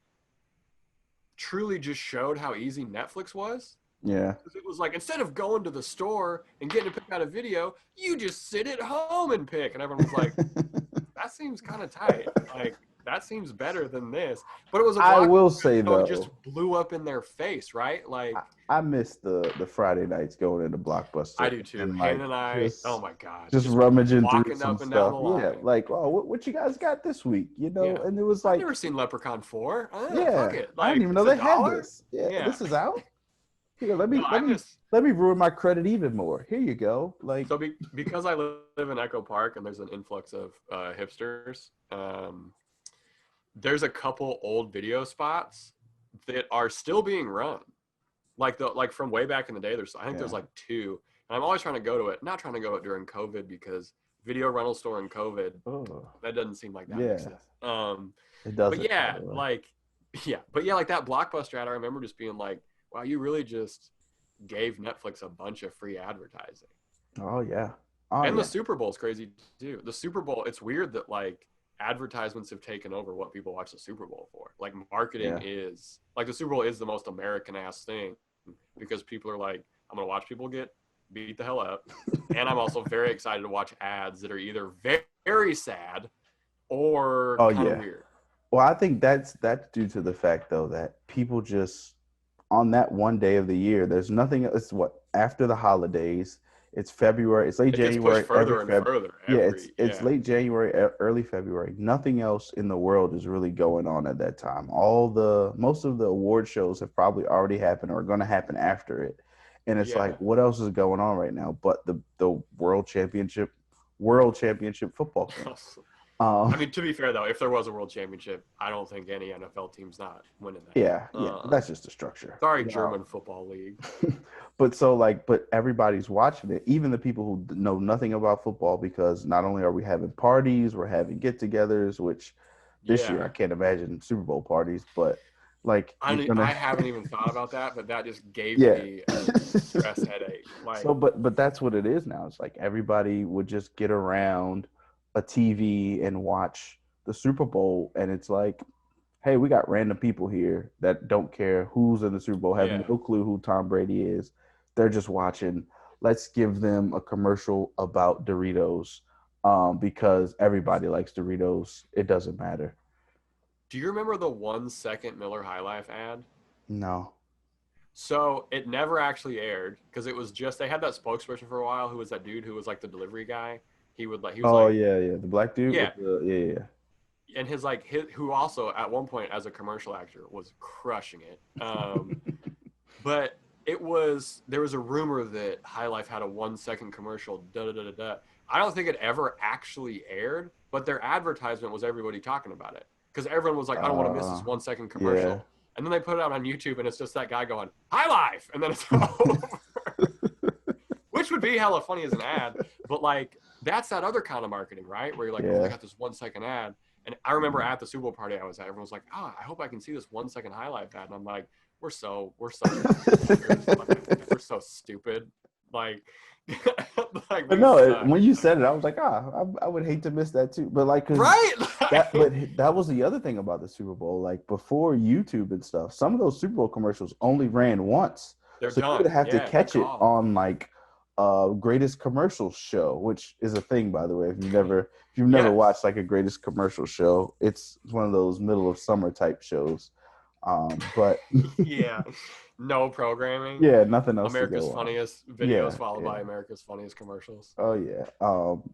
truly just showed how easy Netflix was. Yeah. It was like, instead of going to the store and getting to pick out a video, you just sit at home and pick. And everyone was like, that seems kind of tight. Like, that seems better than this. But it was a I will say, though, it just blew up in their face, right? Like, I miss the Friday nights going into Blockbuster. I do too. And Hannah and I, just, oh my God. just rummaging walking through some up and down stuff. the line. Yeah, like, oh, what you guys got this week? You know, Yeah. and it was I've like, never seen Leprechaun 4. Yeah, Fuck it. Like, I didn't even know they had this. Yeah, this is out. Here, let me ruin my credit even more. Here you go. Like, so because I live in Echo Park and there's an influx of hipsters, there's a couple old video spots that are still being run, like from way back in the day. There's like 2, and I'm always trying to go to it. Not trying to go it during COVID, because video rental store in COVID, that doesn't seem like that makes sense. It doesn't. But yeah, like that Blockbuster ad, I remember just being like, wow, you really just gave Netflix a bunch of free advertising. Oh yeah. The Super Bowl is crazy too. The Super Bowl, it's weird that like advertisements have taken over what people watch the Super Bowl for. Like, marketing is like, the Super Bowl is the most American ass thing, because people are like, I'm gonna watch people get beat the hell up, and I'm also very excited to watch ads that are either very, very sad or kind of weird. Well, I think that's due to the fact, though, that people just, on that one day of the year, there's nothing. It's after the holidays. It's February. It's late January. Further and further. It's late January, early February. Nothing else in the world is really going on at that time. Most of the award shows have probably already happened or are going to happen after it, and it's like, what else is going on right now? But the World Championship football game. I mean, to be fair though, if there was a world championship, I don't think any NFL team's not winning that. Yeah, that's just the structure. Sorry, German football league. But everybody's watching it, even the people who know nothing about football, because not only are we having parties, we're having get-togethers, which this year I can't imagine Super Bowl parties, but like, I haven't even thought about that, but that just gave me a stress headache. Like, so, but that's what it is now. It's like everybody would just get around a TV and watch the Super Bowl, and it's like, hey, we got random people here that don't care who's in the Super Bowl, have no clue who Tom Brady is. They're just watching. Let's give them a commercial about Doritos, because everybody likes Doritos. It doesn't matter. Do you remember the 1 second Miller High Life ad? No. So it never actually aired, because it was just, they had that spokesperson for a while who was that dude who was like the delivery guy. He was the black dude. Yeah. And who also at one point as a commercial actor was crushing it. But there was a rumor that High Life had a 1 second commercial. I don't think it ever actually aired, but their advertisement was everybody talking about it, because everyone was like, I don't want to miss this 1 second commercial. Yeah. And then they put it out on YouTube, and it's just that guy going, High Life, and then it's over. Which would be hella funny as an ad, but like, that's that other kind of marketing, right? Where you're like, oh, I got this 1 second ad. And I remember at the Super Bowl party I was at, everyone was like, oh, I hope I can see this 1 second High Life ad. And I'm like, we're so stupid. Like, but no, when you said it, I was like, I would hate to miss that too. But like, right? that was the other thing about the Super Bowl. Like, before YouTube and stuff, some of those Super Bowl commercials only ran once. They're so done. You would have to catch it on like Greatest Commercial Show, which is a thing, by the way. If you've never watched like a Greatest Commercial Show, it's one of those middle of summer type shows. But no programming. Yeah, nothing else. America's funniest videos followed by America's funniest commercials. Oh yeah.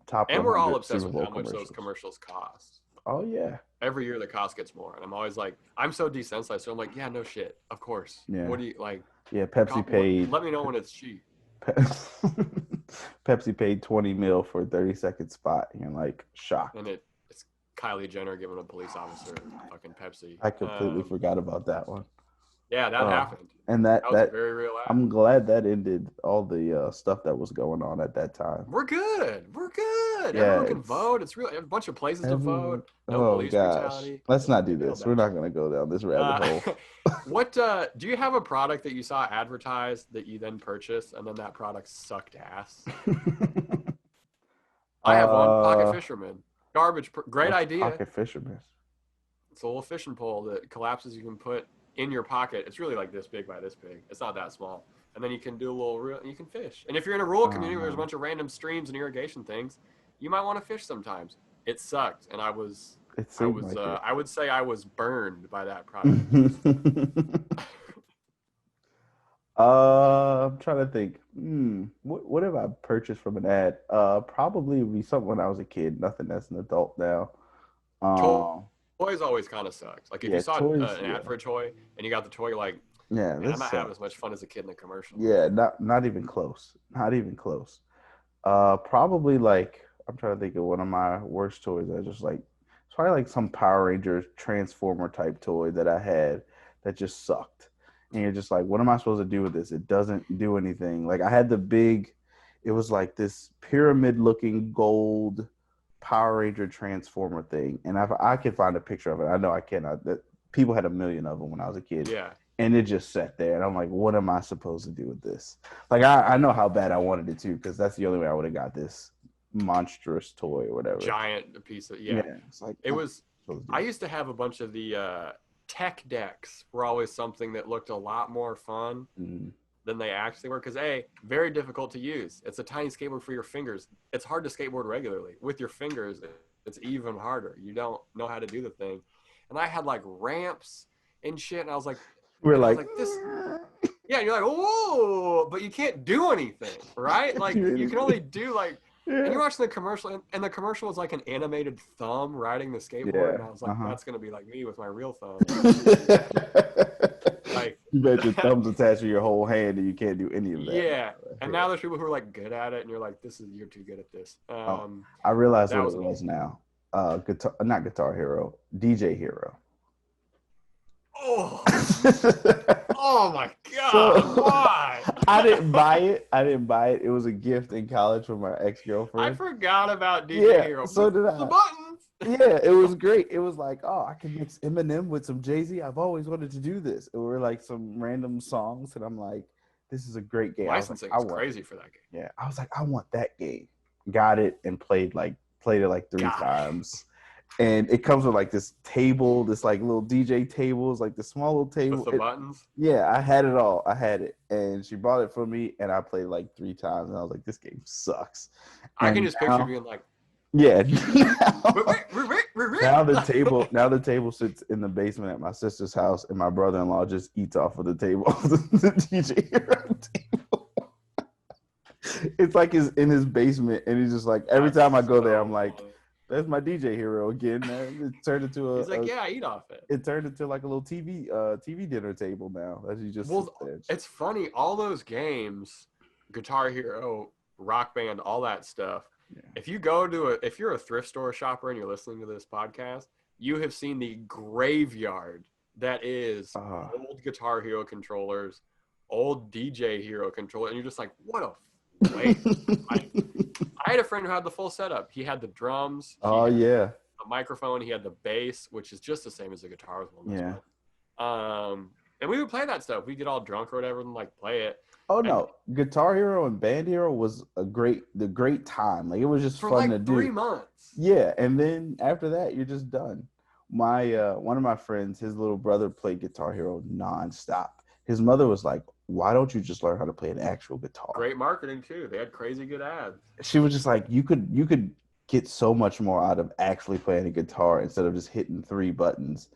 Top. And we're all obsessed with how much those commercials cost. Oh yeah. Every year the cost gets more, and I'm always like, I'm so desensitized. So I'm like, yeah, no shit, of course. Yeah. What do you like? Yeah, Pepsi paid. Let me know when it's cheap. Pepsi paid 20 mil for a 30-second spot, and you're like shocked. And it's Kylie Jenner giving a police officer fucking Pepsi. I completely forgot about that one. Yeah, that happened. And that was a very real ad. I'm glad that ended all the stuff that was going on at that time. We're good. Yeah, everyone can vote. It's really a bunch of places to vote. No police brutality. Let's not do this. We're not going to go down this rabbit hole. What do you have a product that you saw advertised that you then purchased and then that product sucked ass? I have one. Pocket Fisherman. Garbage. Great idea. Pocket Fisherman. It's a little fishing pole that collapses. You can put in your pocket. It's really like this big by this big. It's not that small. And then you can do a little you can fish. And if you're in a rural community where there's a bunch of random streams and irrigation things, you might want to fish sometimes. It sucked, and I would say I was burned by that product. I'm trying to think. What have I purchased from an ad? Probably would be something when I was a kid. Nothing that's an adult now. Toys always kind of sucks. Like if you saw an ad for a toy and you got the toy, like, I'm not having as much fun as a kid in the commercial. Yeah, not even close. Not even close. Probably like I'm trying to think of one of my worst toys. I just like it's probably like some Power Rangers Transformer type toy that I had that just sucked. And you're just like, what am I supposed to do with this? It doesn't do anything. Like I had it was like this pyramid looking gold Power Ranger Transformer thing. And if I can find a picture of it, I know I cannot. That people had a million of them when I was a kid. Yeah. And it just sat there. And I'm like, what am I supposed to do with this? Like, I know how bad I wanted it too, because that's the only way I would have got this monstrous toy or whatever. Giant piece of, It's like, I used to have a bunch of the tech decks were always something that looked a lot more fun than they actually were. Because very difficult to use. It's a tiny skateboard for your fingers. It's hard to skateboard regularly. With your fingers, it's even harder. You don't know how to do the thing. And I had like ramps and shit, and I was like, this. Yeah, and you're like, whoa, but you can't do anything, right? Like you can only do like. And you're watching the commercial, and the commercial was like an animated thumb riding the skateboard, and I was like, that's gonna be like me with my real thumb. Like you bet your thumb's attached to your whole hand, and you can't do any of that. Yeah, and now there's people who are like good at it, and you're like, you're too good at this. I realize what it was now. Not Guitar Hero, DJ Hero. Oh, oh my God! Why? I didn't buy it. It was a gift in college from my ex-girlfriend. I forgot about DJ Hero. So did I. The buttons. Yeah, it was great. It was like, I can mix Eminem with some Jay-Z. I've always wanted to do this. It were like some random songs, and I'm like, this is a great game. Licensing is crazy for that game. Yeah, I was like, I want that game. Got it and played it like 3 times. And it comes with like this table, this like little DJ tables, like the small little table. With the buttons? Yeah, I had it all. I had it. And she bought it for me, and I played like 3 times. And I was like, this game sucks. I can just picture being like, yeah. now the table sits in the basement at my sister's house, and my brother-in-law just eats off of the table, the DJ Hero table. It's like in his basement, and he's just like, every time I go there, I'm like, there's my DJ Hero again. Man. It turned into he's like, I eat off it. It turned into like a little TV dinner table now. As you just it's funny. All those games, Guitar Hero, Rock Band, all that stuff. Yeah. If you're a thrift store shopper and you're listening to this podcast, you have seen the graveyard that is old Guitar Hero controllers, old DJ Hero controller, and you're just like, what a waste. I had a friend who had the full setup. He had the drums. The microphone. He had the bass, which is just the same as the guitar. Yeah. And we would play that stuff. We'd get all drunk or whatever and like play it. Oh no, Guitar Hero and Band Hero was the great time. Like it was just fun to do. For like 3 months. Yeah, and then after that, you're just done. My one of my friends, his little brother played Guitar Hero nonstop. His mother was like, why don't you just learn how to play an actual guitar? Great marketing too. They had crazy good ads. She was just like, you could get so much more out of actually playing a guitar instead of just hitting 3 buttons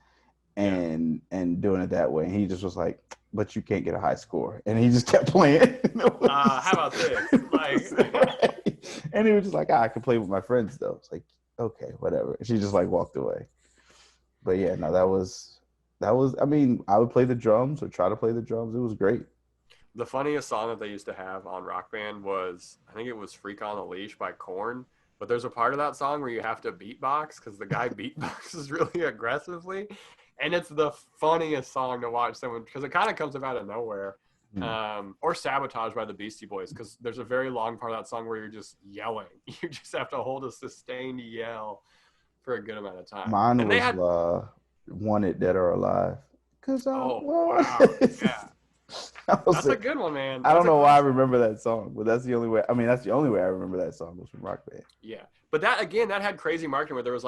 and doing it that way. And he just was like, but you can't get a high score. And he just kept playing. How about this? And he was just like, I can play with my friends though. It's like, okay, whatever. And she just like walked away. But yeah, no, that was, I mean, I would play the drums or try to play the drums. It was great. The funniest song that they used to have on Rock Band was, I think it was Freak on a Leash by Korn. But there's a part of that song where you have to beatbox because the guy beatboxes really aggressively. And it's the funniest song to watch someone, because it kind of comes out of nowhere. Or Sabotage by the Beastie Boys, because there's a very long part of that song where you're just yelling. You just have to hold a sustained yell for a good amount of time. Mine and was they had, Wanted Dead or Alive. Cause I wow, yeah. That's a good one, man. I don't know why I remember that song, but that's the only way. I mean, that's the only way I remember that song was from Rock Band. Yeah, but that again, that had crazy marketing where there was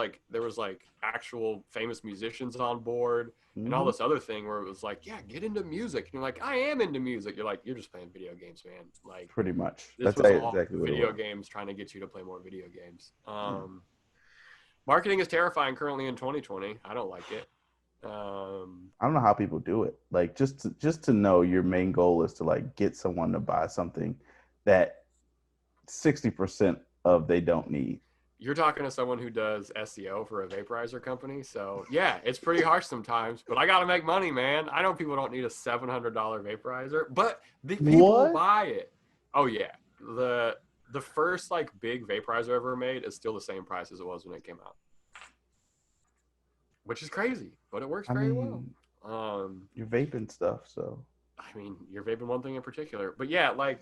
like actual famous musicians on board and all this other thing where it was like, yeah, get into music. And you're like, I am into music. You're like, you're just playing video games, man. Like pretty much. This was all exactly video games trying to get you to play more video games. Marketing is terrifying currently in 2020. I don't like it. I don't know how people do it. Like just to know your main goal is to like get someone to buy something that 60% of they don't need. You're talking to someone who does SEO for a vaporizer company, so yeah, it's pretty harsh sometimes. But I gotta make money, man. I know people don't need a $700 vaporizer, but the people buy it. Oh yeah, the first like big vaporizer ever made is still the same price as it was when it came out. Which is crazy, but it works very well. You're vaping stuff, so. I mean, you're vaping one thing in particular, but yeah, like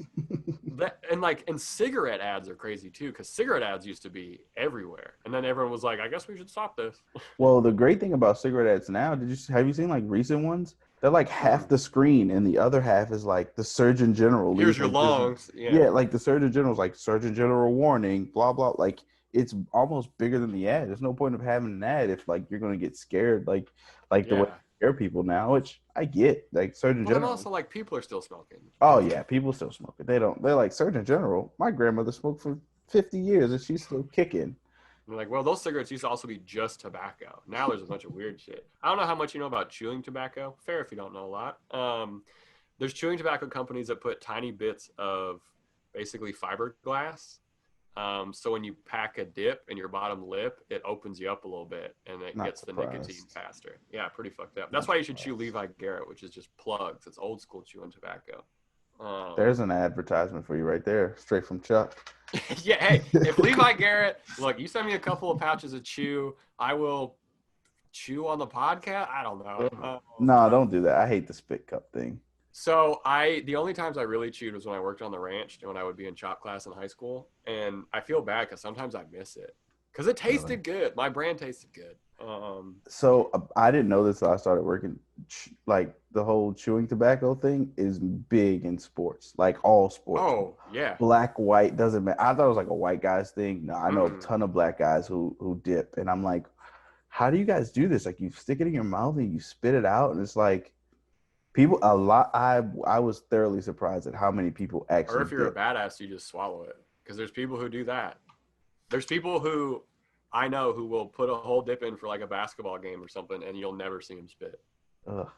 that, and cigarette ads are crazy too, because cigarette ads used to be everywhere, and then everyone was like, "I guess we should stop this." Well, the great thing about cigarette ads now, have you seen like recent ones? They're like half the screen, and the other half is like the Surgeon General. Here's your lungs. Yeah, like the Surgeon General's like Surgeon General warning, blah blah. Like it's almost bigger than the ad. There's no point of having an ad if like you're gonna get scared, like the way scare people now, which I get. Like Surgeon General. And also like people are still smoking. Oh yeah, people still smoking. They're like Surgeon General. My grandmother smoked for 50 years and she's still kicking. I'm like, well, those cigarettes used to also be just tobacco. Now there's a bunch of weird shit. I don't know how much you know about chewing tobacco. Fair if you don't know a lot. There's chewing tobacco companies that put tiny bits of basically fiberglass. So when you pack a dip in your bottom lip, it opens you up a little bit and it gets the nicotine faster. Yeah, pretty fucked up. That's why you should chew Levi Garrett, which is just plugs. It's old school chewing tobacco. There's an advertisement for you right there, straight from Chuck. Yeah, hey, if Levi Garrett, look, you send me a couple of pouches of chew, I will chew on the podcast. I don't know. No, don't do that. I hate the spit cup thing. So the only times I really chewed was when I worked on the ranch and when I would be in chop class in high school. And I feel bad because sometimes I miss it because it tasted good. My brand tasted good. So I didn't know this until I started working. Like the whole chewing tobacco thing is big in sports, like all sports. Oh yeah, black, white doesn't matter. I thought it was like a white guy's thing. No, I know a ton of black guys who dip, and I'm like, how do you guys do this? Like you stick it in your mouth and you spit it out, and it's like people a lot. I was thoroughly surprised at how many people actually. Or if you're a badass, you just swallow it because there's people who do that. There's people who I know who will put a whole dip in for like a basketball game or something, and you'll never see him spit. Ugh.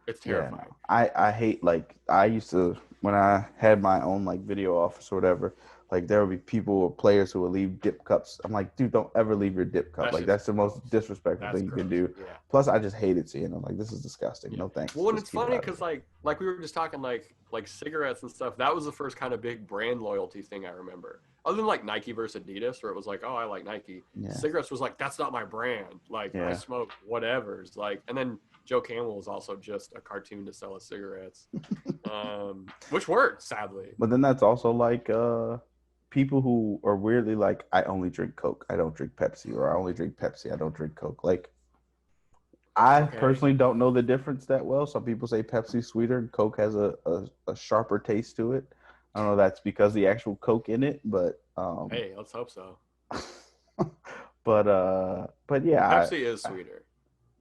It's terrifying. Yeah, I hate, like, I used to, when I had my own like video office or whatever, like there would be people or players who would leave dip cups. I'm like, dude, don't ever leave your dip cup. That's the most disrespectful thing you can do. Yeah. Plus, I just hated seeing them. Like, this is disgusting. Yeah. No thanks. Well, and it's funny because like we were just talking like cigarettes and stuff. That was the first kind of big brand loyalty thing I remember. Other than like Nike versus Adidas, where it was like, oh, I like Nike. Yeah. Cigarettes was like, that's not my brand. Like I smoke whatever's like, and then Joe Camel is also just a cartoon to sell us cigarettes, which worked sadly. But then that's also like people who are weirdly like, I only drink Coke, I don't drink Pepsi, or I only drink Pepsi, I don't drink Coke. Like, I personally don't know the difference that well. Some people say Pepsi's sweeter and Coke has a sharper taste to it. I don't know if that's because the actual Coke in it, but hey, let's hope so. but yeah, Pepsi is sweeter.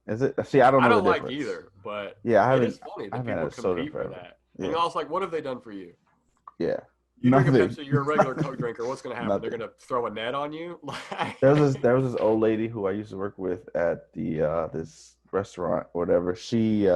Is it? See, I don't know. I don't like either, but yeah, it is funny that people compete for that. Yeah. And also, like, what have they done for you? Yeah. You drink a Pepsi, you're a regular Coke drinker. What's going to happen? They're going to throw a net on you? There was this old lady who I used to work with at the this restaurant or whatever. She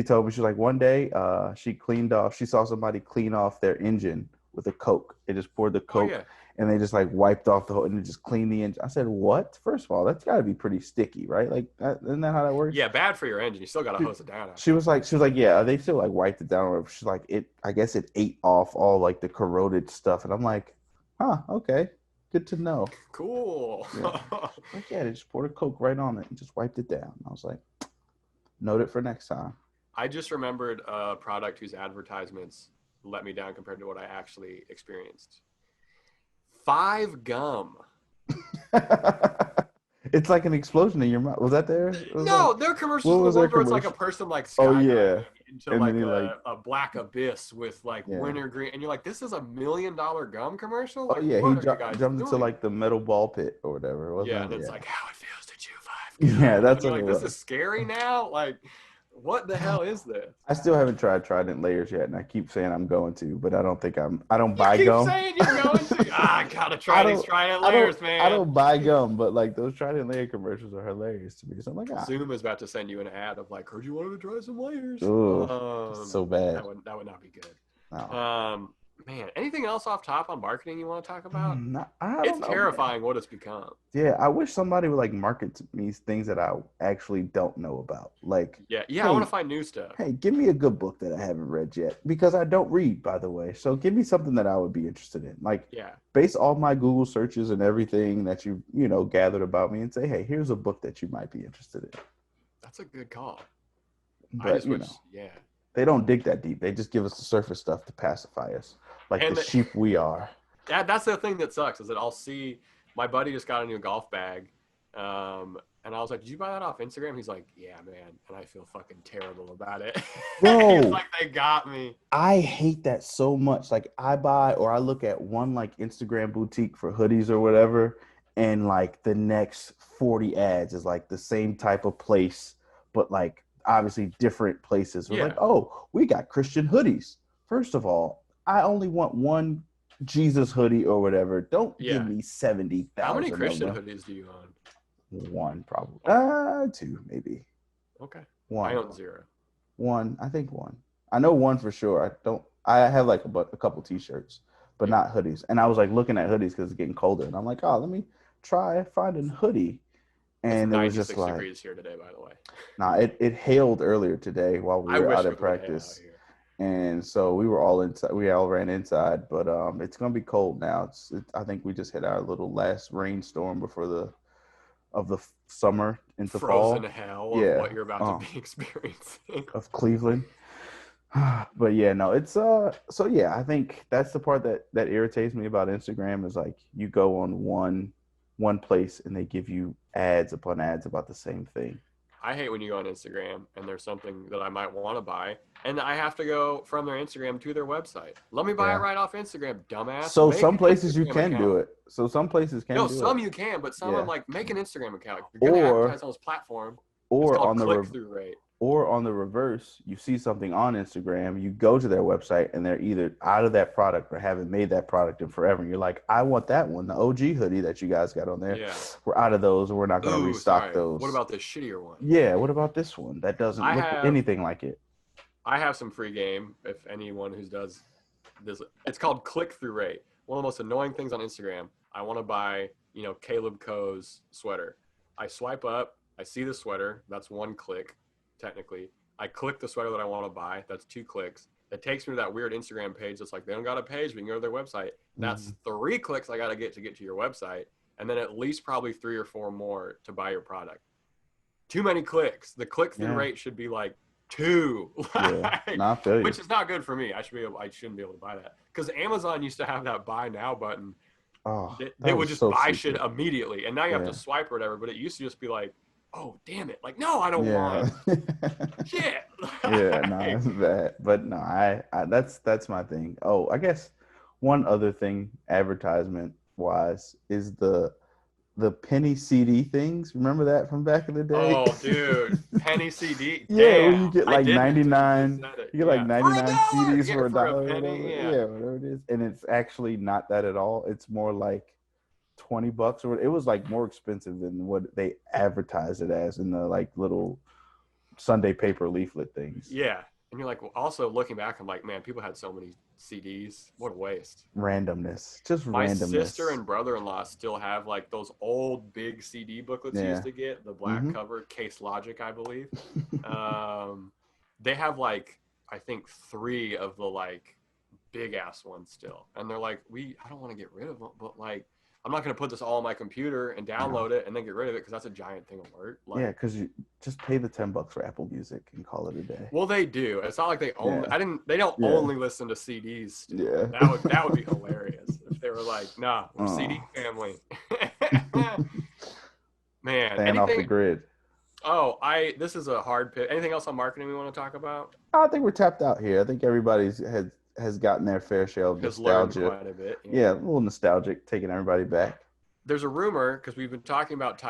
told me, she's like, one day she saw somebody clean off their engine with a Coke. They just poured the Coke and they just like wiped off the whole and just cleaned the engine. I said, what? First of all, that's got to be pretty sticky, right? Like, isn't that how that works? Yeah, bad for your engine. You still got to hose it down. She was like, yeah, they still like wiped it down. She's like, I guess it ate off all like the corroded stuff, and I'm like, huh, okay, good to know. Cool. Yeah. Like, yeah, they just poured a Coke right on it and just wiped it down. I was like, note it for next time. I just remembered a product whose advertisements let me down compared to what I actually experienced. 5 gum. It's like an explosion in your mouth. Was that there? No, their commercials where it's like a person like skydiving into like a black abyss with like winter green, and you're like, this is $1 million gum commercial? Like, he jumped into like the metal ball pit or whatever. And it's like how it feels to chew 5 gum. Yeah, that's like this is scary now. Like, what the hell is this? I still haven't tried Trident layers yet, and I keep saying I'm going to, but I don't think I don't buy gum. You keep saying you're going to? I gotta try these Trident layers, man. I don't buy gum, but like those Trident layer commercials are hilarious to me. So I'm like, Zoom is about to send you an ad of like, heard you wanted to try some layers. Ooh, so bad. That would not be good. No. Man, anything else off top on marketing you want to talk about? It's terrifying what it's become. Yeah, I wish somebody would like market to me things that I actually don't know about. Like, I want to find new stuff. Hey, give me a good book that I haven't read yet, because I don't read, by the way. So give me something that I would be interested in. Like, base all my Google searches and everything that you gathered about me, and say, hey, here's a book that you might be interested in. That's a good call. But they don't dig that deep. They just give us the surface stuff to pacify us, like the sheep we are. That's the thing that sucks, is that I'll see my buddy just got a new golf bag, and I was like, did you buy that off Instagram? He's like, yeah, man, and I feel fucking terrible about it. Bro, he's like, they got me. I hate that so much. Like, I buy or I look at one like Instagram boutique for hoodies or whatever, and like the next 40 ads is like the same type of place, but like obviously different places. We're like, oh, we got Christian hoodies. First of all, I only want one Jesus hoodie or whatever. Don't give me 70,000. How many Christian hoodies do you own? One, probably. 2, maybe. Okay. One. I own 0. One. I think one. I know one for sure. I have like a couple t-shirts, but not hoodies. And I was like looking at hoodies because it's getting colder, and I'm like, oh, let me try finding a hoodie. And it was just like, degrees here today, by the way. Nah, it hailed earlier today while we were out at practice. And so we were all inside. We all ran inside, but it's gonna be cold now. I think we just hit our little last rainstorm before the summer into fall. Frozen hell of what you're about to be experiencing. Of Cleveland. But yeah, no, it's so yeah, I think that's the part that irritates me about Instagram, is like you go on one place and they give you ads upon ads about the same thing. I hate when you go on Instagram and there's something that I might want to buy, and I have to go from their Instagram to their website. Let me buy it right off Instagram, dumbass. So some places you can do it. So some places can do it. No, some you can, but some I'm like, make an Instagram account. You're going to advertise on this platform. Or on the click-through rate. Or on the reverse, you see something on Instagram, you go to their website, and they're either out of that product or haven't made that product in forever. And you're like, I want that one, the OG hoodie that you guys got on there. Yeah. We're out of those, and we're not going to restock those. What about this shittier one? Yeah, what about this one? That doesn't look anything like it. I have some free game, if anyone who does this. It's called click-through rate. One of the most annoying things on Instagram. I want to buy, Caleb Coe's sweater. I swipe up, I see the sweater. That's 1 click. Technically, I click the sweater that I want to buy. That's 2 clicks. It takes me to that weird Instagram page that's like, they don't got a page, we can go to their website. That's 3 clicks I got to get to your website, and then at least probably 3 or 4 more to buy your product. Too many clicks. The click-through rate should be like 2, which is not good for me. I shouldn't be able to buy that, because Amazon used to have that buy now button. Oh, they would just buy shit immediately, and now you have to swipe or whatever. But it used to just be like, oh, damn it. Like, no, I don't want shit. Yeah, no, it's bad. But no, I that's my thing. Oh, I guess one other thing advertisement wise is the penny CD things. Remember that from back in the day? Oh, dude. Penny CD. Yeah, when you get like 99. You get like 99 CDs for $1. Yeah, whatever it is. And it's actually not that at all. It's more like $20 or it was like more expensive than what they advertised it as in the like little Sunday paper leaflet things. Yeah. And you're like, well, also looking back, I'm like, man, people had so many CDs. What a waste. Randomness. Just My randomness. sister and brother-in-law still have like those old big CD booklets you used to get, the black cover, Case Logic, I believe. They have like, I think 3 of the like big ass ones still. And they're like, I don't want to get rid of them, but like, I'm not going to put this all on my computer and download it and then get rid of it because that's a giant thing of work. Like, yeah, because you just pay the $10 for Apple Music and call it a day. Well, they do. It's not like they only. They don't only listen to CDs. Still. Yeah, that would be hilarious if they were like, nah, we're CD family. Man, staying off the grid. Oh, this is a hard pick. Anything else on marketing we want to talk about? I think we're tapped out here. I think everybody's has gotten their fair share of nostalgia. Quite a bit. Yeah, a little nostalgic, taking everybody back. There's a rumor, because we've been talking about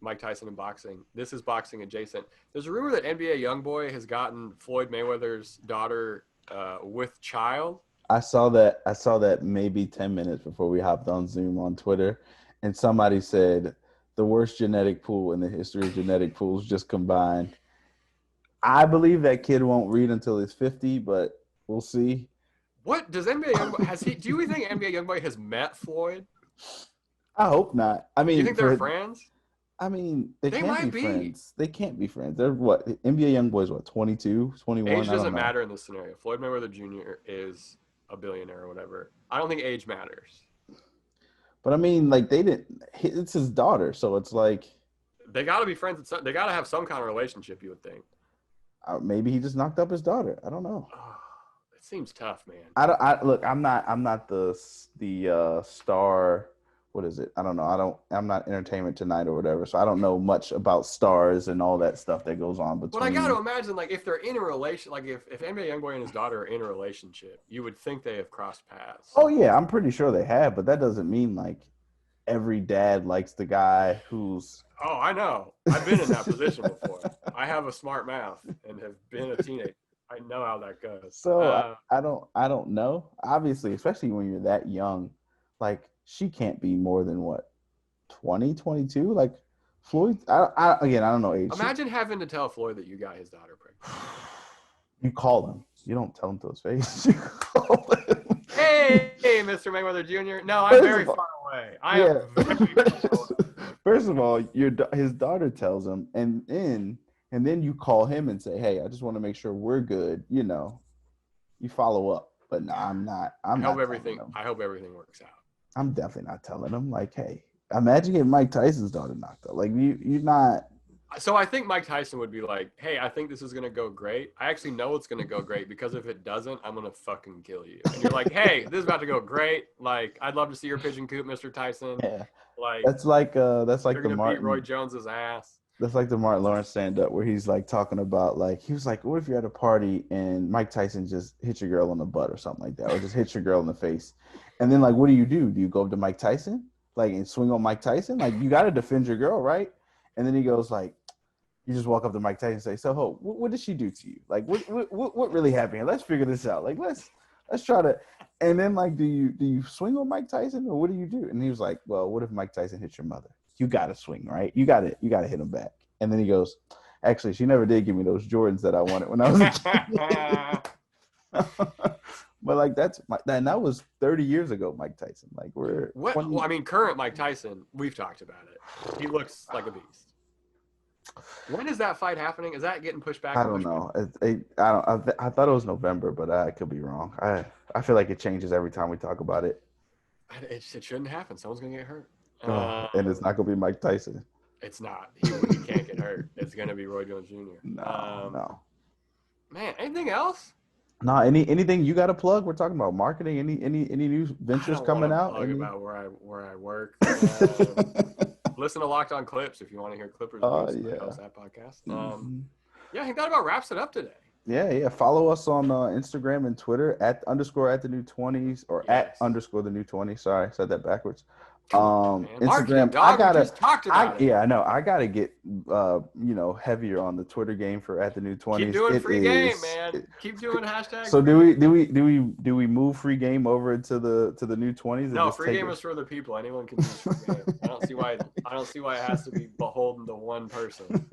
Mike Tyson in boxing. This is boxing adjacent. There's a rumor that NBA YoungBoy has gotten Floyd Mayweather's daughter with child. I saw that maybe 10 minutes before we hopped on Zoom on Twitter, and somebody said the worst genetic pool in the history of genetic pools just combined. I believe that kid won't read until he's 50, but we'll see. What does NBA YoungBoy do you think NBA YoungBoy has met Floyd? I hope not. I mean, do you think they're friends? I mean, they can't be friends. They can't be friends. They're what? NBA YoungBoy's what? 22, 21? Age doesn't matter in this scenario. Floyd Mayweather Jr. is a billionaire or whatever. I don't think age matters. But I mean, like it's his daughter, so it's like they got to be friends. They got to have some kind of relationship. You would think. Maybe he just knocked up his daughter. I don't know. It seems tough, man. Look. I'm not the star. What is it? I don't know. I'm not Entertainment Tonight or whatever, so I don't know much about stars and all that stuff that goes on between. But I got to imagine, like, if they're in a relation, like if NBA YoungBoy and his daughter are in a relationship, you would think they have crossed paths. Oh yeah, I'm pretty sure they have, but that doesn't mean like every dad likes the guy who's. Oh, I know. I've been in that position before. I have a smart mouth and have been a teenager. I know how that goes. So I don't know. Obviously, especially when you're that young, like. She can't be more than what, 20, 22? Like Floyd, I don't know age. Imagine having to tell Floyd that you got his daughter pregnant. You call him. You don't tell him to his face. You call him. Hey, Mr. Mayweather Jr. No, I'm very far away. I am very far away. First of all, his daughter tells him, and then you call him and say, "Hey, I just want to make sure we're good." You know, you follow up. But no, I'm not. I hope everything works out. I'm definitely not telling him. Like, hey, imagine getting Mike Tyson's daughter knocked up. Like, you're not. So I think Mike Tyson would be like, hey, I think this is going to go great. I actually know it's going to go great because if it doesn't, I'm going to fucking kill you. And you're like, hey, this is about to go great. Like, I'd love to see your pigeon coop, Mr. Tyson. Yeah. Like that's like you're the Martin. Beat Roy Jones's ass. That's like the Martin Lawrence stand-up where he's like talking about like he was like, what if you're at a party and Mike Tyson just hits your girl in the butt or something like that, or just hits your girl in the face, and then like what do? Do you go up to Mike Tyson like and swing on Mike Tyson? Like you got to defend your girl, right? And then he goes like, you just walk up to Mike Tyson and say, so Ho, what did she do to you? Like what really happened here? Let's figure this out. Like let's try to. And then like do you swing on Mike Tyson or what do you do? And he was like, well, what if Mike Tyson hits your mother? You got to swing, right? You got to hit him back. And then he goes, actually, she never did give me those Jordans that I wanted when I was a kid. But like that was 30 years ago, Mike Tyson. Like well, I mean, current Mike Tyson, we've talked about it. He looks like a beast. When is that fight happening? Is that getting pushed back? I don't know. I thought it was November, but I could be wrong. I feel like it changes every time we talk about it. It shouldn't happen. Someone's gonna get hurt. And it's not gonna be Mike Tyson. It's not. He can't get hurt. It's gonna be Roy Jones Jr. No. Man, anything else? No. Anything you got to plug? We're talking about marketing. Any new ventures coming out? Plug about where I work. Listen to Locked On Clips if you want to hear Clippers. That podcast. Yeah, I think that about wraps it up today. Yeah. Follow us on Instagram and Twitter at the new 20's or at _ the new 20. Sorry, I said that backwards. Instagram. I know. I gotta get heavier on the Twitter game for at the new 20s. Keep doing free game, man. Keep doing hashtag. So do we move free game over to the new 20s? No, free game is for the people. Anyone can use free game. I don't see why it has to be beholden to one person.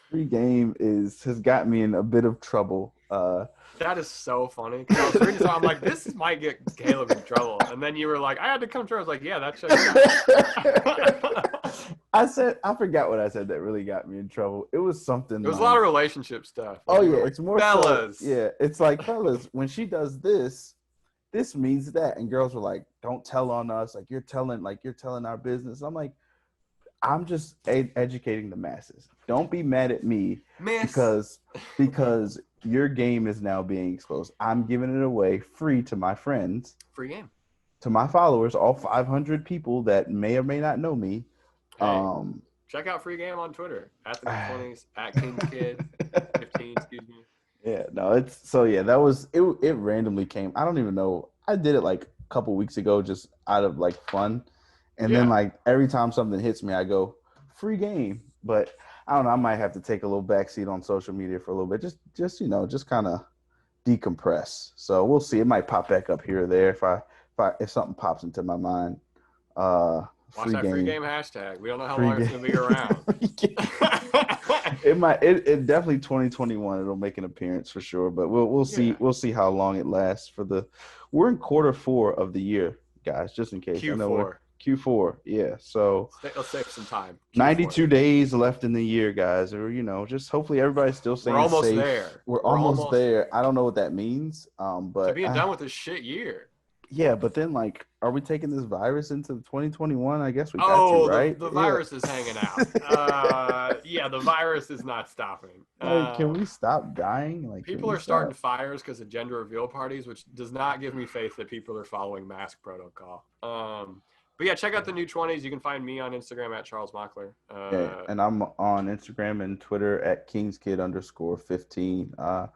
Free game has got me in a bit of trouble That is so funny. 'Cause I was reading, so I'm like, this might get Caleb in trouble. And then you were like, I had to come to her. I was like, yeah, that checks out. I forgot what I said that really got me in trouble. It was something. It was a lot of relationship stuff. Oh yeah, it's more fellas. So, yeah, it's like fellas. When she does this means that, and girls were like, "Don't tell on us. Like you're telling our business." I'm like, I'm just educating the masses. Don't be mad at me because your game is now being exposed. I'm giving it away free to my friends. Free game. To my followers, all 500 people that may or may not know me. Hey, check out Free Game on Twitter at the 20's at King's Kid 15. Excuse me. Yeah, no, that was it. It randomly came. I don't even know. I did it like a couple weeks ago, just out of like fun, and then like every time something hits me, I go free game. But I don't know. I might have to take a little backseat on social media for a little bit, just kind of decompress. So we'll see. It might pop back up here or there if something pops into my mind. Watch that free game hashtag. We don't know how long it's gonna be around. It definitely 2021. It'll make an appearance for sure, but we'll see. We'll see how long it lasts. We're in quarter 4 of the year, guys. Just in case. Q4. Q4. Yeah. So let's save some time. Q4. 92 days left in the year, guys. Or just hopefully everybody's still staying safe. We're almost there. We're almost there. I don't know what that means. But to being done with this shit year. Yeah, but then are we taking this virus into 2021? I guess we got to, right? The virus is hanging out. Yeah, the virus is not stopping. Can we stop dying? People are starting fires because of gender reveal parties, which does not give me faith that people are following mask protocol. But yeah, check out the new 20's. You can find me on Instagram at Charles Mockler. And I'm on Instagram and Twitter at KingskidSkid_15.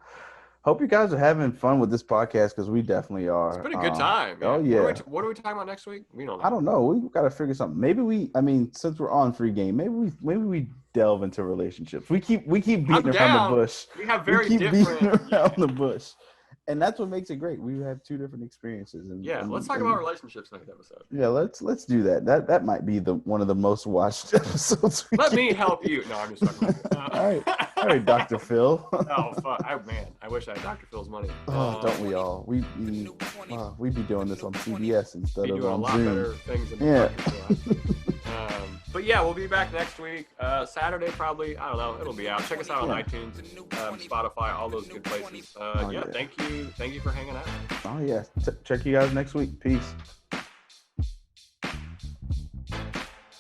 Hope you guys are having fun with this podcast because we definitely are. It's been a good time. Man. Oh, yeah. What are we talking about next week? We don't know. I don't know. We've got to figure something. Maybe since we're on free game, maybe we delve into relationships. We keep beating around the bush. We have beating around the bush. And that's what makes it great. We have 2 different experiences. Let's talk about relationships next episode. Yeah, let's do that. That might be one of the most watched episodes. Let me help you. No, I'm just talking about All right, Dr. Phil. Oh fuck, I wish I had Dr. Phil's money. Oh, don't we all? We'd be doing this on CBS instead of on Zoom. Better things than but yeah, we'll be back next week. Saturday probably. I don't know. It'll be out. Check us out on iTunes, Spotify, all those good places. Thank you for hanging out. Oh yeah. Check you guys next week. Peace.